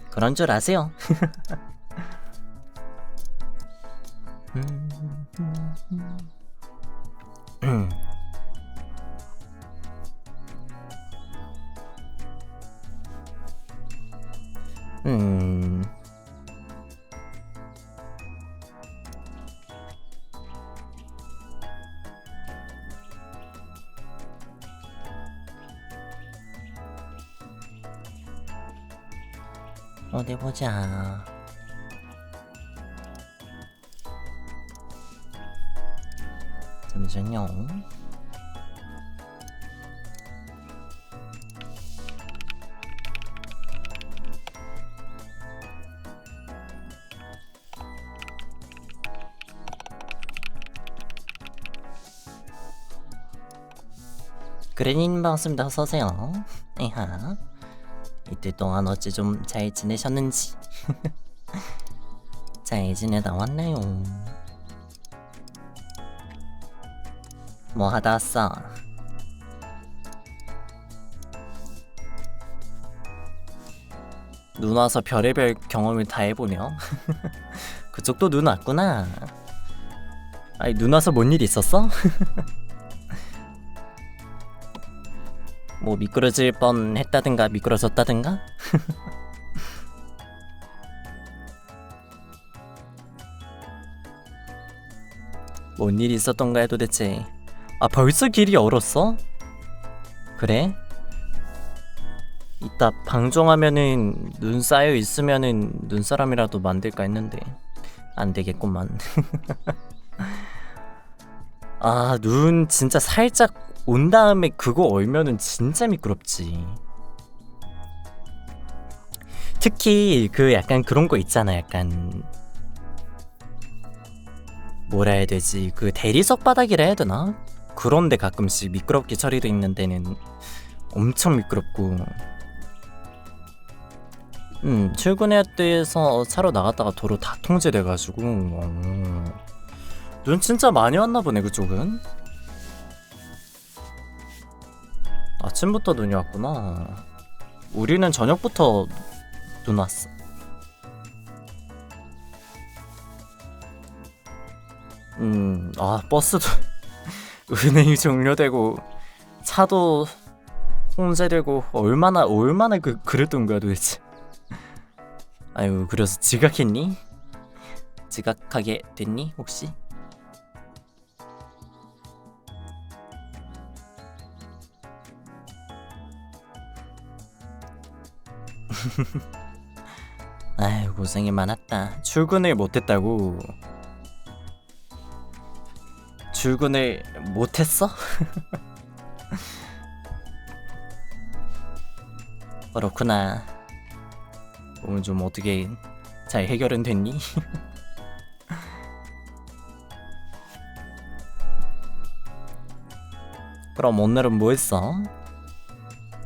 그런 줄 아세요. 어디 보자. 잠시만요. 그래님 반갑습니다. 어서오세요. 에하. 이틀 동안 어찌 좀 잘 지내셨는지. 잘 지내다 왔나요? 뭐 하다 왔어? 눈 와서 별의별 경험을 다 해보며. 그쪽도 눈 왔구나. 아니 눈 와서 뭔 일 있었어? 뭐 미끄러질 뻔 했다든가 미끄러졌다든가? 뭔 일이 있었던가요 도대체? 아 벌써 길이 얼었어? 그래? 이따 방종하면은 눈 쌓여 있으면은 눈사람이라도 만들까 했는데 안 되겠구만. 아 눈 진짜 살짝 온 다음에 그거 얼면은 진짜 미끄럽지. 특히 그 약간 그런 거 있잖아. 약간 뭐라 해야 되지? 그 대리석 바닥이라 해야 되나? 그런데 가끔씩 미끄럽게 처리돼 있는 데는 엄청 미끄럽고. 출근해야 돼서 차로 나갔다가 도로 다 통제돼가지고. 눈 진짜 많이 왔나 보네 그쪽은. 아침부터 눈이 왔구나. 우리는 저녁부터 눈 왔어. 버스도 은행이 종료되고 차도 통제되고 얼마나 그랬던 거야 도대체. 아유 그래서 지각했니? 지각하게 됐니 혹시? 아유 고생이 많았다. 출근을 못했다고? 출근을 못했어? 그렇구나. 오늘 좀 어떻게 잘 해결은 됐니? 그럼 오늘은 뭐 했어?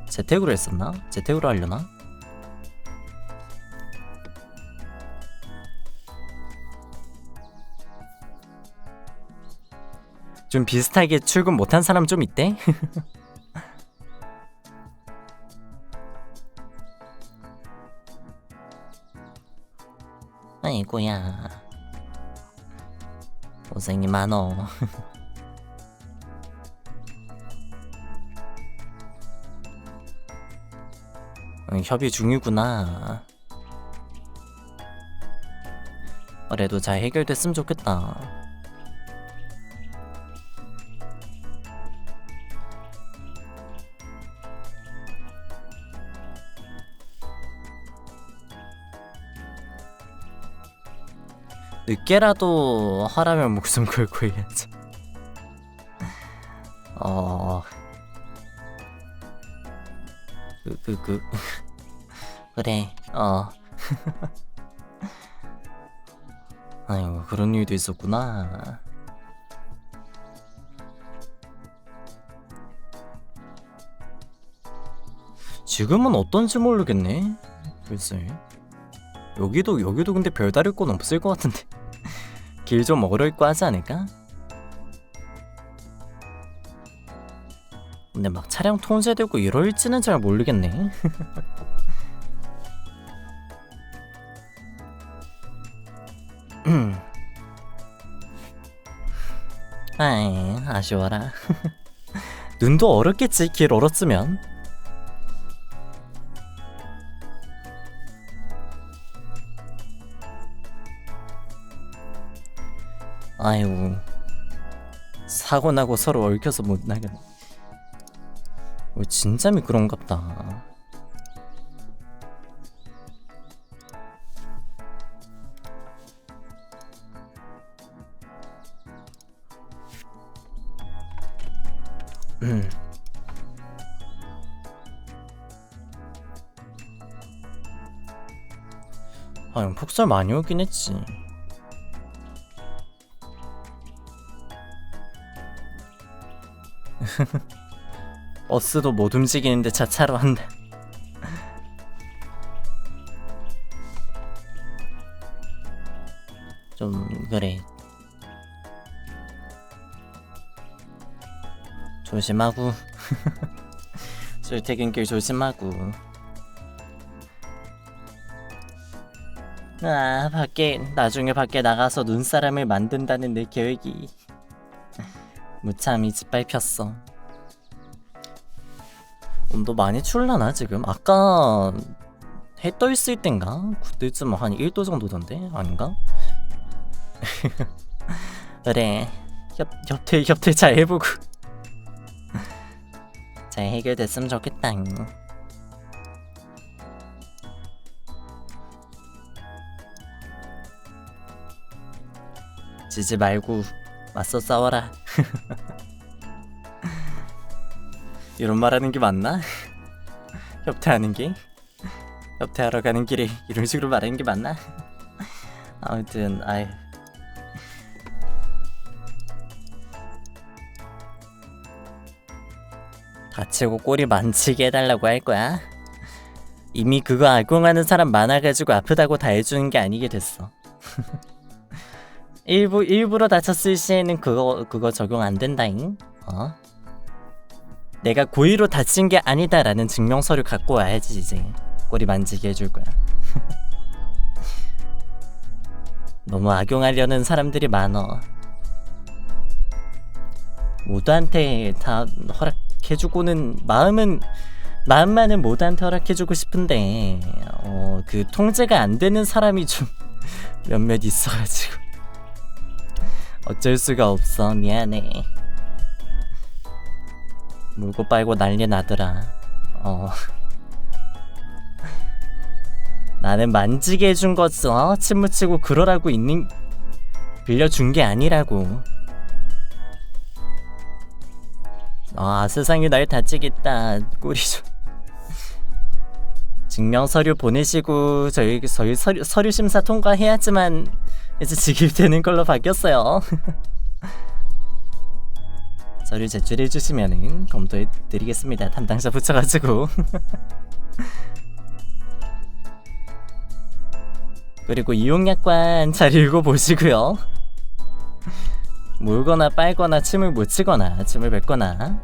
재택으로 했었나? 재택으로 하려나? 좀 비슷하게 출근 못한 사람 좀 있대? 아이고야 고생이 많어. 협의 중이구나. 그래도 잘 해결됐으면 좋겠다. 늦게라도 하라면 목숨 걸고 해야죠. 그래 아유 그런 일도 있었구나. 지금은 어떤지 모르겠네. 글쎄 여기도 근데 별다를 건 없을 것 같은데. 길 좀 얼어있고 하지 않을까? 근데 막 차량 통제되고 이럴지는 잘 모르겠네. 아이 아쉬워라. 눈도 얼었겠지 길 얼었으면. 아이고 사고 나고 서로 얽혀서 못 나겠네. 진짜 미끄러운갑다. 아, 형 폭설 많이 오긴 했지. 버스도 못 움직이는데 자차로 한다. 좀 그래. 조심하고. 출퇴근길 조심하고. 아, 나중에 밖에 나가서 눈사람을 만든다는 내 계획이 무참히 짓밟혔어. 온도 많이 추울라나 지금? 아까 해 떠 있을 땐가? 그때쯤 한 1도 정도던데? 아닌가? 그래, 협퇴 잘 해보고 잘 해결됐으면 좋겠다. 지지 말고 맞서 싸워라. 이런 말하는 게 맞나? 협퇴하는 게? 협퇴하러 가는 길에 이런 식으로 말하는 게 맞나? 아무튼 아이, 다치고 꼬리 만지게 해달라고 할 거야? 이미 그거 악용하는 사람 많아가지고 아프다고 다 해주는 게 아니게 됐어. 일부러 다쳤을 시에는 그거 적용 안 된다잉. 내가 고의로 다친 게 아니다라는 증명 서류 갖고 와야지 이제 꼬리 만지게 해줄 거야. 너무 악용하려는 사람들이 많어. 모두한테 다 허락해주고는 마음만은 모두한테 허락해주고 싶은데 그 통제가 안 되는 사람이 좀 몇몇 있어가지고 어쩔 수가 없어. 미안해. 물고 빨고 난리 나더라. 나는 만지게 해준 거지. 침 묻히고 그러라고 빌려준 게 아니라고. 세상이 날 다치겠다. 꼬리 좀. 증명서류 보내시고 저희 서류 심사 통과해야지만 이제 지급되는 걸로 바뀌었어요. 서류 제출해주시면은 검토해드리겠습니다. 담당자 붙여가지고. 그리고 이용약관 잘 읽어보시고요. 물거나 빨거나 침을 묻히거나 침을 뱉거나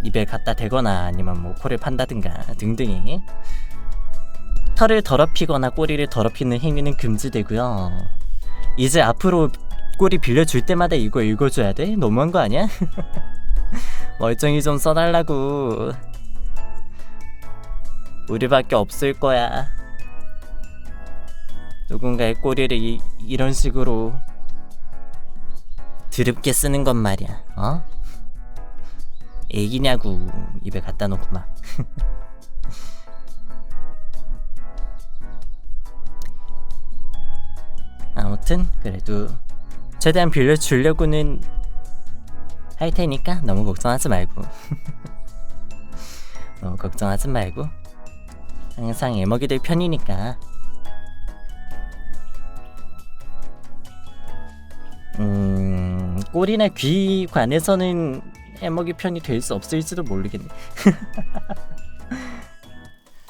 입에 갖다 대거나 아니면 뭐 코를 판다든가 등등이 털을 더럽히거나 꼬리를 더럽히는 행위는 금지되고요. 이제 앞으로 꼬리 빌려줄 때마다 이거 읽어줘야 돼? 너무한 거 아니야? 멀쩡히 좀 써달라고. 우리밖에 없을 거야. 누군가의 꼬리를 이런 식으로 드럽게 쓰는 건 말이야. 애기냐고 입에 갖다 놓고 막. 아무튼 그래도 최대한 빌려주려고는 할 테니까 너무 걱정하지 말고. 너무 걱정하지 말고 항상 애먹이 될 편이니까. 꼬리나 귀 관해서는 애먹이 편이 될 수 없을지도 모르겠네.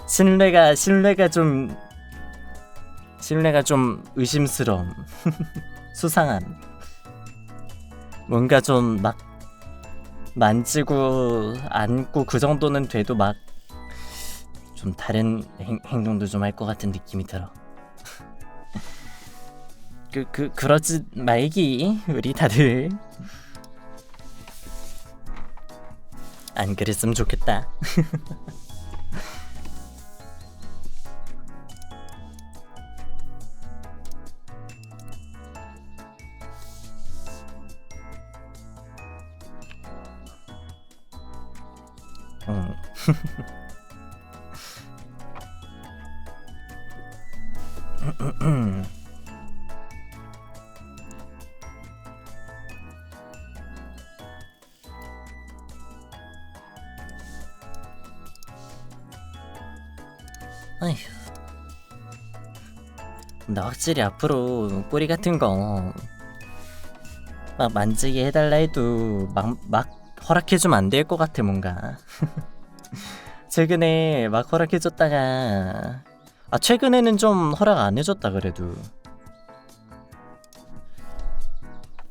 신뢰가 좀 의심스러움. 수상함. 뭔가 좀 막 만지고 안고 그 정도는 돼도 막 좀 다른 행동도 좀 할 것 같은 느낌이 들어. 그러지 말기 우리 다들. 안 그랬으면 좋겠다. 아휴. 근데 확실히 앞으로 꼬리 같은 거 막 만지게 해달라 해도 막 허락해주면 안 될 것 같아 뭔가. 최근에 막 허락해줬다가 최근에는 좀 허락 안 해줬다 그래도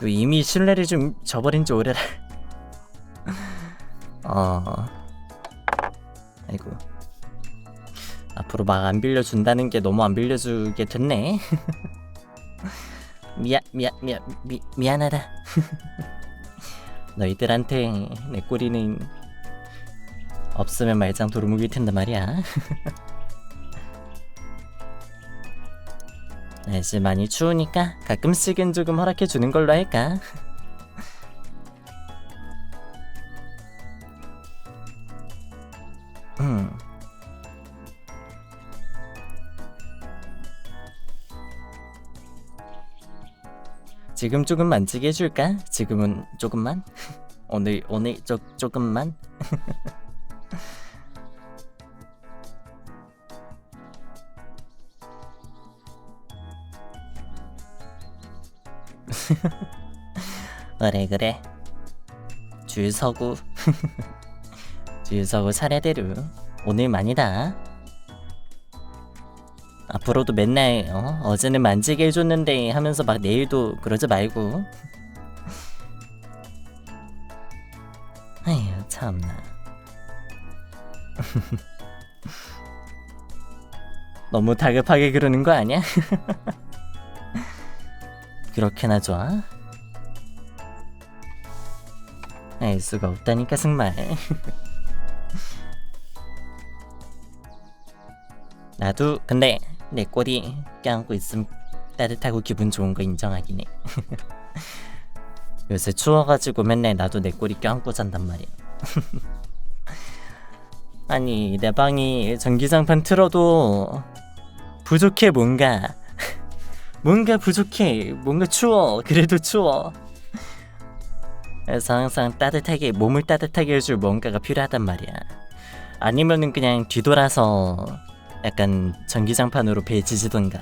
이미 신뢰를 좀 저버린 지 오래라. 아이고 앞으로 막 안 빌려준다는 게 너무 안 빌려주게 됐네. 미안하다. 너희들한테 내 꼬리는 없으면 말짱 도루묵일 텐데 말이야. 날씨 많이 추우니까 가끔씩은 조금 허락해주는 걸로 할까? 지금 조금 만지게 해줄까? 지금은 조금만? 오늘 조금만? 그래 줄 서고 줄 서고 차례대로 오늘만이다. 앞으로도 맨날 어제는 만지게 해줬는데 하면서 막 내일도 그러지 말고. 아휴 참나. 너무 다급하게 그러는 거 아니야? 그렇게나 좋아? 알 수가 없다니까 정말. 나도 근데 내 꼬리 껴안고 있음 따뜻하고 기분 좋은 거 인정하긴 해. 요새 추워가지고 맨날 나도 내 꼬리 껴안고 잔단 말이야. 아니 내 방이 전기장판 틀어도 부족해 뭔가. 뭔가 부족해. 뭔가 추워. 그래도 추워. 그래서 항상 따뜻하게 몸을 따뜻하게 해줄 뭔가가 필요하단 말이야. 아니면은 그냥 뒤돌아서 약간 전기장판으로 배 지지던가.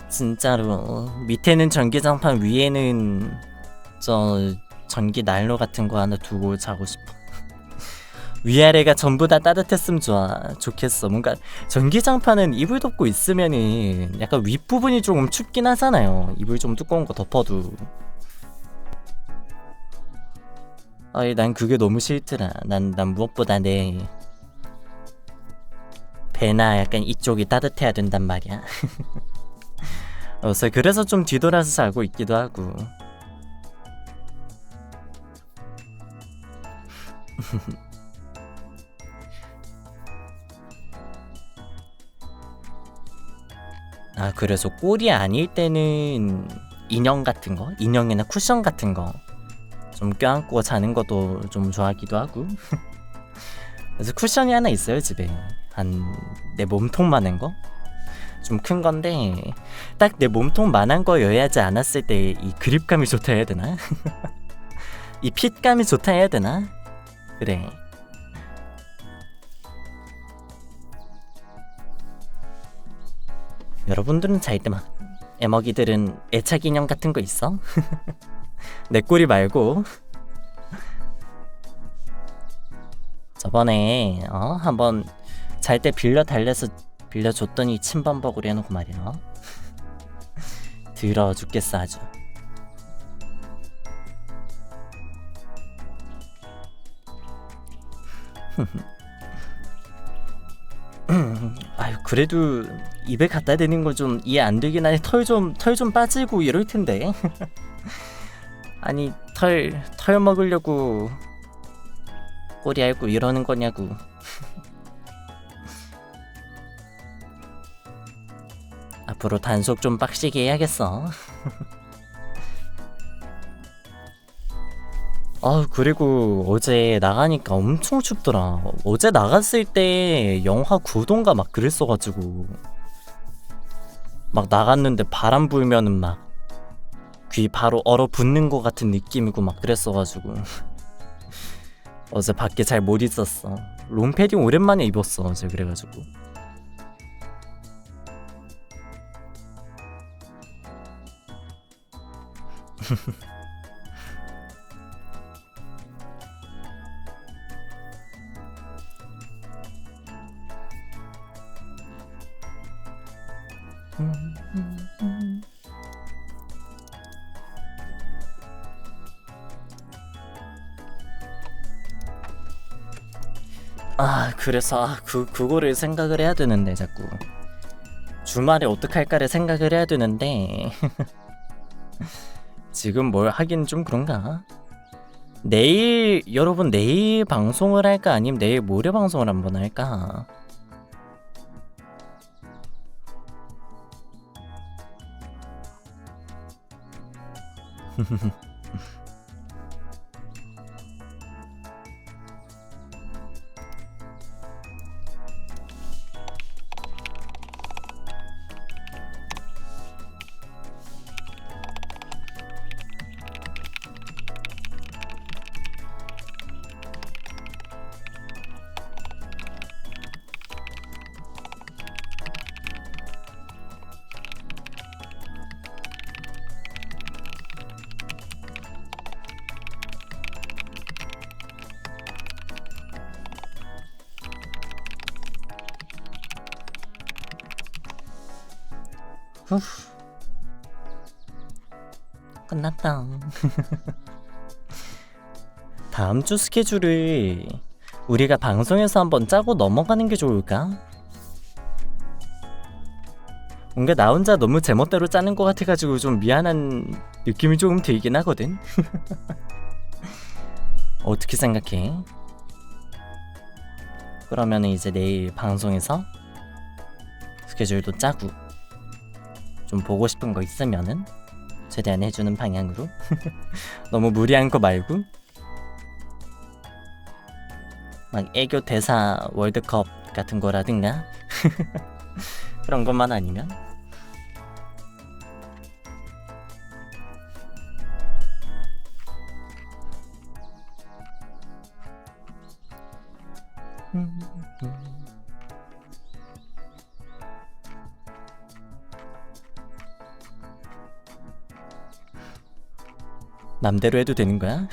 진짜로 밑에는 전기장판 위에는 저 전기 난로 같은 거 하나 두고 자고 싶어. 위아래가 전부 다 따뜻했으면 좋겠어. 뭔가 전기장판은 이불 덮고 있으면은 약간 윗부분이 조금 춥긴 하잖아요. 이불 좀 두꺼운 거 덮어도. 난 그게 너무 싫더라. 난 무엇보다 내 배나 약간 이쪽이 따뜻해야 된단 말이야. 그래서 좀 뒤돌아서 자고 있기도 하고. 그래서 꼴이 아닐 때는 인형 같은 거, 인형이나 쿠션 같은 거 좀 껴안고 자는 것도 좀 좋아하기도 하고. 그래서 쿠션이 하나 있어요 집에. 한 내 몸통만한 거? 좀 큰 건데 딱 내 몸통만한 거여야지 않았을 때 이 그립감이 좋다 해야 되나? 이 핏감이 좋다 해야 되나? 그래. 여러분들은 잘 때 막 애먹이들은 애착 인형 같은 거 있어? 내 꼬리 말고. 저번에 한번 잘 때 빌려줬더니 침범벅으로 해놓고 말이야. 더러워 죽겠어 아주. 아유 그래도 입에 갖다 대는 거 좀 이해 안 되긴 하네. 털 좀 빠지고 이럴 텐데. 아니 털 먹으려고 꼬리 앓고 이러는 거냐고. 앞으로 단속 좀 빡시게 해야겠어. 그리고 어제 나가니까 엄청 춥더라. 어제 나갔을 때 영하 9도인가 막 그랬어가지고 막 나갔는데 바람 불면은 막 귀 바로 얼어붙는 것 같은 느낌이고 막 그랬어가지고 어제 밖에 잘 못 있었어. 롱패딩 오랜만에 입었어 어제. 그래가지고 그래서 그거를 생각을 해야 되는데 자꾸 주말에 어떡할까를 생각을 해야 되는데 지금 뭘 하긴 좀 그런가? 여러분 내일 방송을 할까 아니면 내일 모레 방송을 한번 할까? 후. 끝났다. 다음 주 스케줄을 우리가 방송에서 한번 짜고 넘어가는 게 좋을까? 뭔가 나 혼자 너무 제멋대로 짜는 것 같아가지고 좀 미안한 느낌이 조금 들긴 하거든. 어떻게 생각해? 그러면은 이제 내일 방송에서 스케줄도 짜고 좀 보고 싶은 거 있으면은 최대한 해주는 방향으로. 너무 무리한 거 말고 막 애교 대사 월드컵 같은 거라든가 그런 것만 아니면. 맘대로 해도 되는 거야?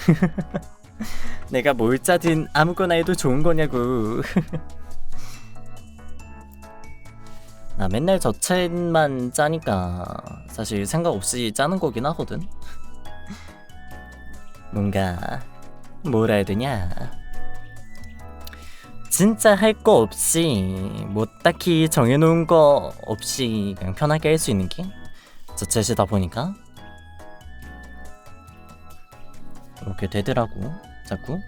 내가 뭘 짜든 아무거나 해도 좋은 거냐고. 나 맨날 저 챗만 짜니까 사실 생각 없이 짜는 거긴 하거든. 뭔가 뭐라 해야 되냐, 진짜 할 거 없이 뭐 딱히 정해놓은 거 없이 그냥 편하게 할 수 있는 게 저 챗이다 보니까 그렇게 되더라고 자꾸.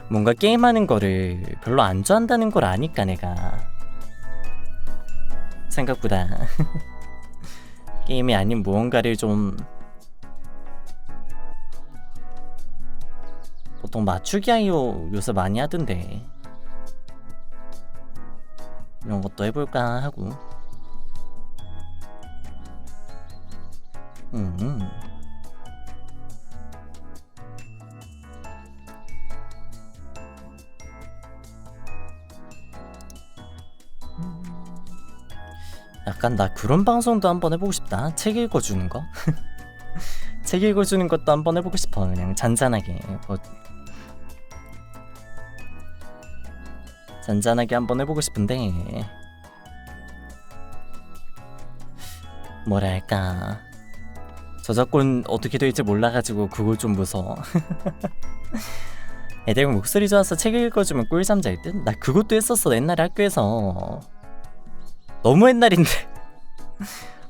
뭔가 게임하는 거를 별로 안 좋아한다는 걸 아니까 내가 생각보다 게임이 아닌 무언가를 좀 보통 맞추기 하요 요새 많이 하던데 이런 것도 해볼까 하고. 약간 나 그런 방송도 한번 해보고 싶다. 책 읽어주는 거. 책 읽어주는 것도 한번 해보고 싶어. 그냥 잔잔하게 잔잔하게 한번 해보고 싶은데 뭐랄까 저작권 어떻게 될지 몰라가지고 그걸 좀 무서워. 애들 목소리 좋아서 책 읽어주면 꿀잠 잘 듯? 나 그것도 했었어 옛날에 학교에서. 너무 옛날인데.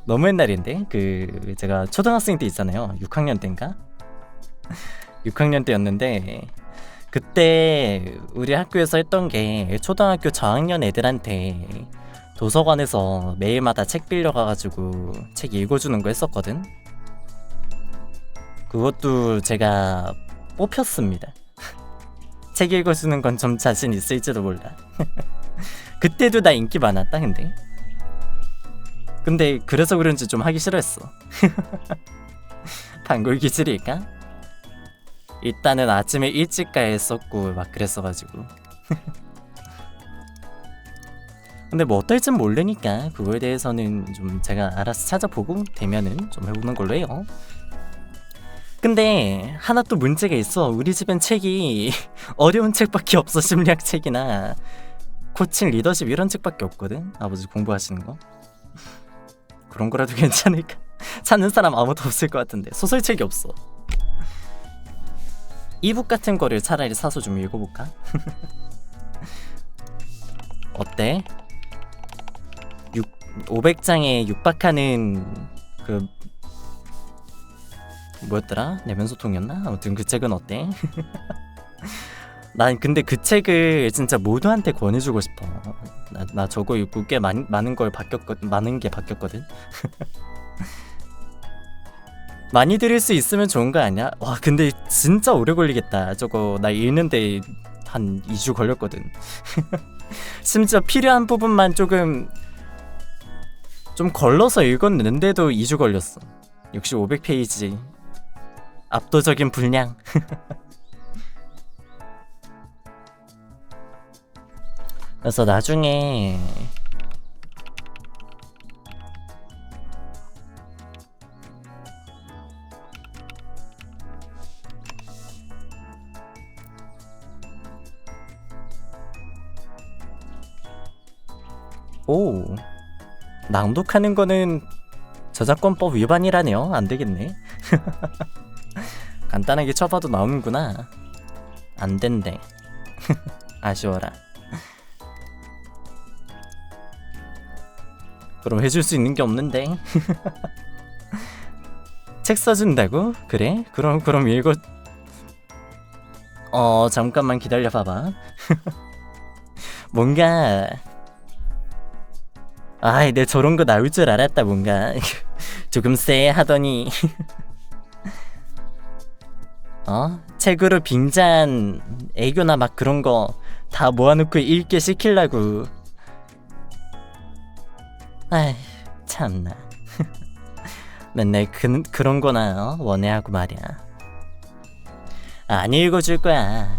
너무 옛날인데 그 제가 초등학생 때 있잖아요. 6학년 때인가? 6학년 때였는데 그때 우리 학교에서 했던 게 초등학교 저학년 애들한테 도서관에서 매일마다 책 빌려가가지고 책 읽어주는 거 했었거든. 그것도 제가 뽑혔습니다. 책 읽어주는 건 좀 자신 있을지도 몰라. 그때도 나 인기 많았다. 근데 그래서 그런지 좀 하기 싫어했어. 단골 기질일까? 일단은 아침에 일찍 가 했었고 막 그랬어가지고. 근데 뭐 어떨진 모르니까 그거에 대해서는 좀 제가 알아서 찾아보고 되면은 좀 해보는 걸로 해요. 근데 하나 또 문제가 있어. 우리 집엔 책이 어려운 책밖에 없어. 심리학 책이나 코칭, 리더십 이런 책밖에 없거든. 아버지 공부하시는 거. 그런 거라도 괜찮을까? 찾는 사람 아무도 없을 것 같은데. 소설책이 없어. 이북 같은 거를 차라리 사서 좀 읽어볼까? 어때? 500장에 육박하는 그 뭐였더라? 내면 소통이었나? 아무튼 그 책은 어때? 난 근데 그 책을 진짜 모두한테 권해주고 싶어. 나 저거 읽고 꽤 많은 걸 바뀌었거든. 많은 게 바뀌었거든. 많이 들을 수 있으면 좋은 거 아니야? 와 근데 진짜 오래 걸리겠다. 저거 나 읽는데 한 2주 걸렸거든. 심지어 필요한 부분만 좀 걸러서 읽었는데도 2주 걸렸어. 역시 500페이지 압도적인 분량. 그래서 나중에 오 낭독하는 거는 저작권법 위반이라네요. 안 되겠네. 간단하게 쳐봐도 나오는구나. 안 된대. 아쉬워라. 그럼 해줄 수 있는 게 없는데. 책 써준다고? 그래? 그럼 읽어. 잠깐만 기다려 봐봐. 뭔가 아이 내 저런 거 나올 줄 알았다. 뭔가 조금 쎄 하더니 책으로 빙자한 애교나 막 그런 거 다 모아놓고 읽게 시키려고. 아이 참나. 맨날 그런 거나 원해하고 말이야. 안 읽어줄 거야.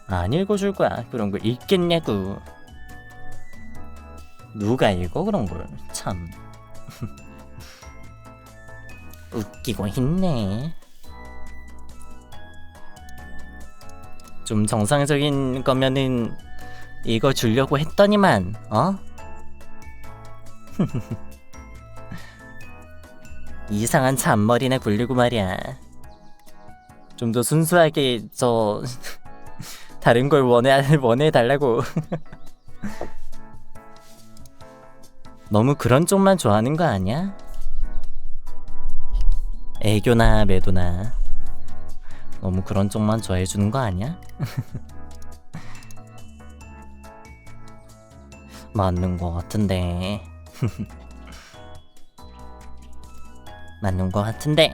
안 읽어줄 거야. 그런 거 읽겠냐고. 누가 읽어 그런 걸. 참. 웃기고 있네. 좀 정상적인 거면은 읽어주려고 했더니만 이상한 잔머리나 굴리고 말이야. 좀 더 순수하게 다른 걸 원해달라고. 너무 그런 쪽만 좋아하는 거 아니야? 애교나 매도나 너무 그런 쪽만 좋아해주는 거 아니야? 맞는 거 같은데. 맞는 거 같은데.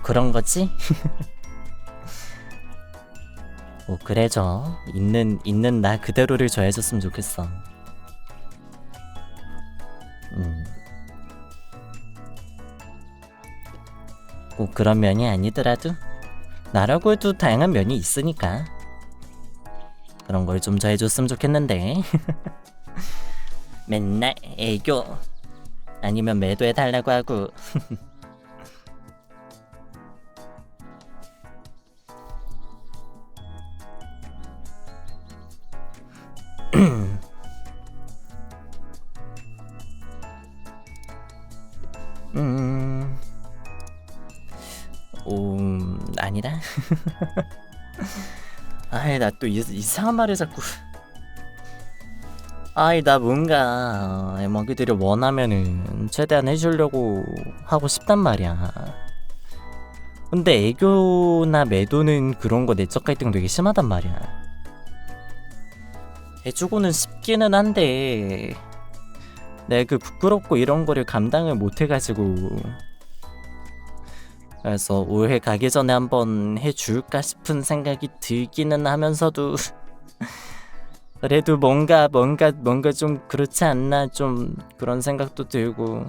그런 거지? 그래죠. 있는 나 그대로를 좋아해줬으면 좋겠어. 꼭 그런 면이 아니더라도 나라고 해도 다양한 면이 있으니까 그런 걸 좀 좋아해줬으면 좋겠는데. 맨날 애교 아니면 매도해달라고 하고. 아니라. 아이 나 또 이상한 말을 자꾸. 아이 나 뭔가 먹이들이 원하면은 최대한 해주려고 하고 싶단 말이야. 근데 애교나 매도는 그런 거 내적 갈등 되게 심하단 말이야. 해주고는 싶기는 한데 내가 부끄럽고 이런 거를 감당을 못 해가지고. 그래서 올해 가기 전에 한번 해줄까 싶은 생각이 들기는 하면서도 그래도 뭔가 좀 그렇지 않나 좀 그런 생각도 들고.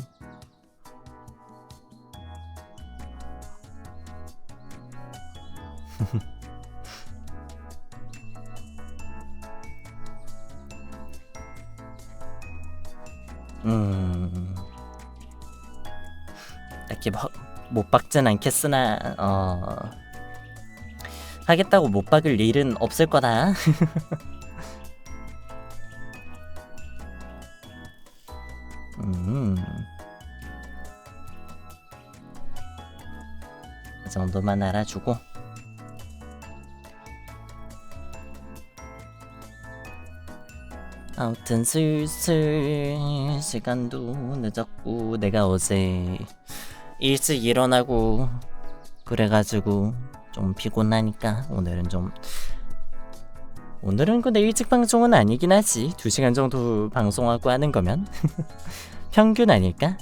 음, 딱히 못 박진 않겠으나 하겠다고 못 박을 일은 없을 거다. 음, 그 정도만 알아주고. 아무튼 슬슬 시간도 늦었고 내가 어제 일찍 일어나고 그래가지고 좀 피곤하니까 오늘은 근데 일찍 방송은 아니긴 하지. 2시간 정도 방송하고 하는 거면 평균 아닐까?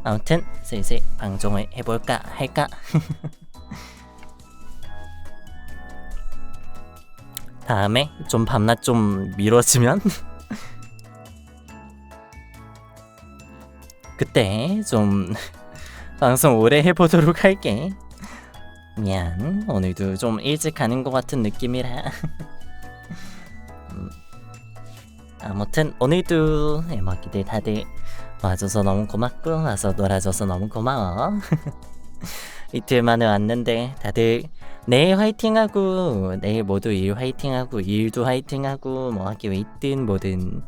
아무튼 슬슬 방송을 해볼까 할까? 다음에 좀 밤낮 좀 미뤄지면 그때 좀 방송 오래 해보도록 할게. 미안, 오늘도 좀 일찍 가는 것 같은 느낌이라. 아무튼 오늘도 애먹이들 다들 와줘서 너무 고맙고 와서 놀아줘서 너무 고마워. 이틀 만에 왔는데 다들 내일 화이팅하고 내일 모두 일 화이팅하고 일도 화이팅하고 뭐 학교 있든 뭐든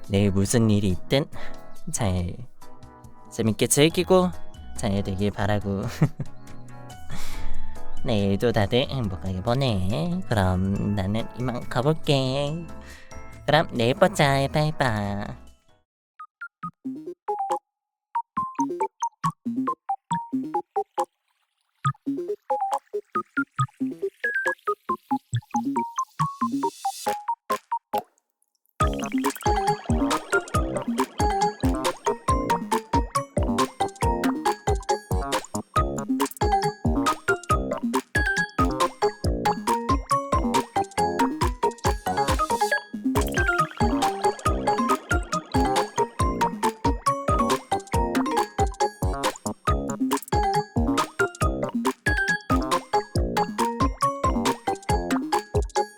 내일 무슨 일이 있든 잘 재밌게 즐기고 잘 되길 바라고. 내일도 다들 행복하게 보내. 그럼 나는 이만 가볼게. 그럼 내일 보자. 바이바이.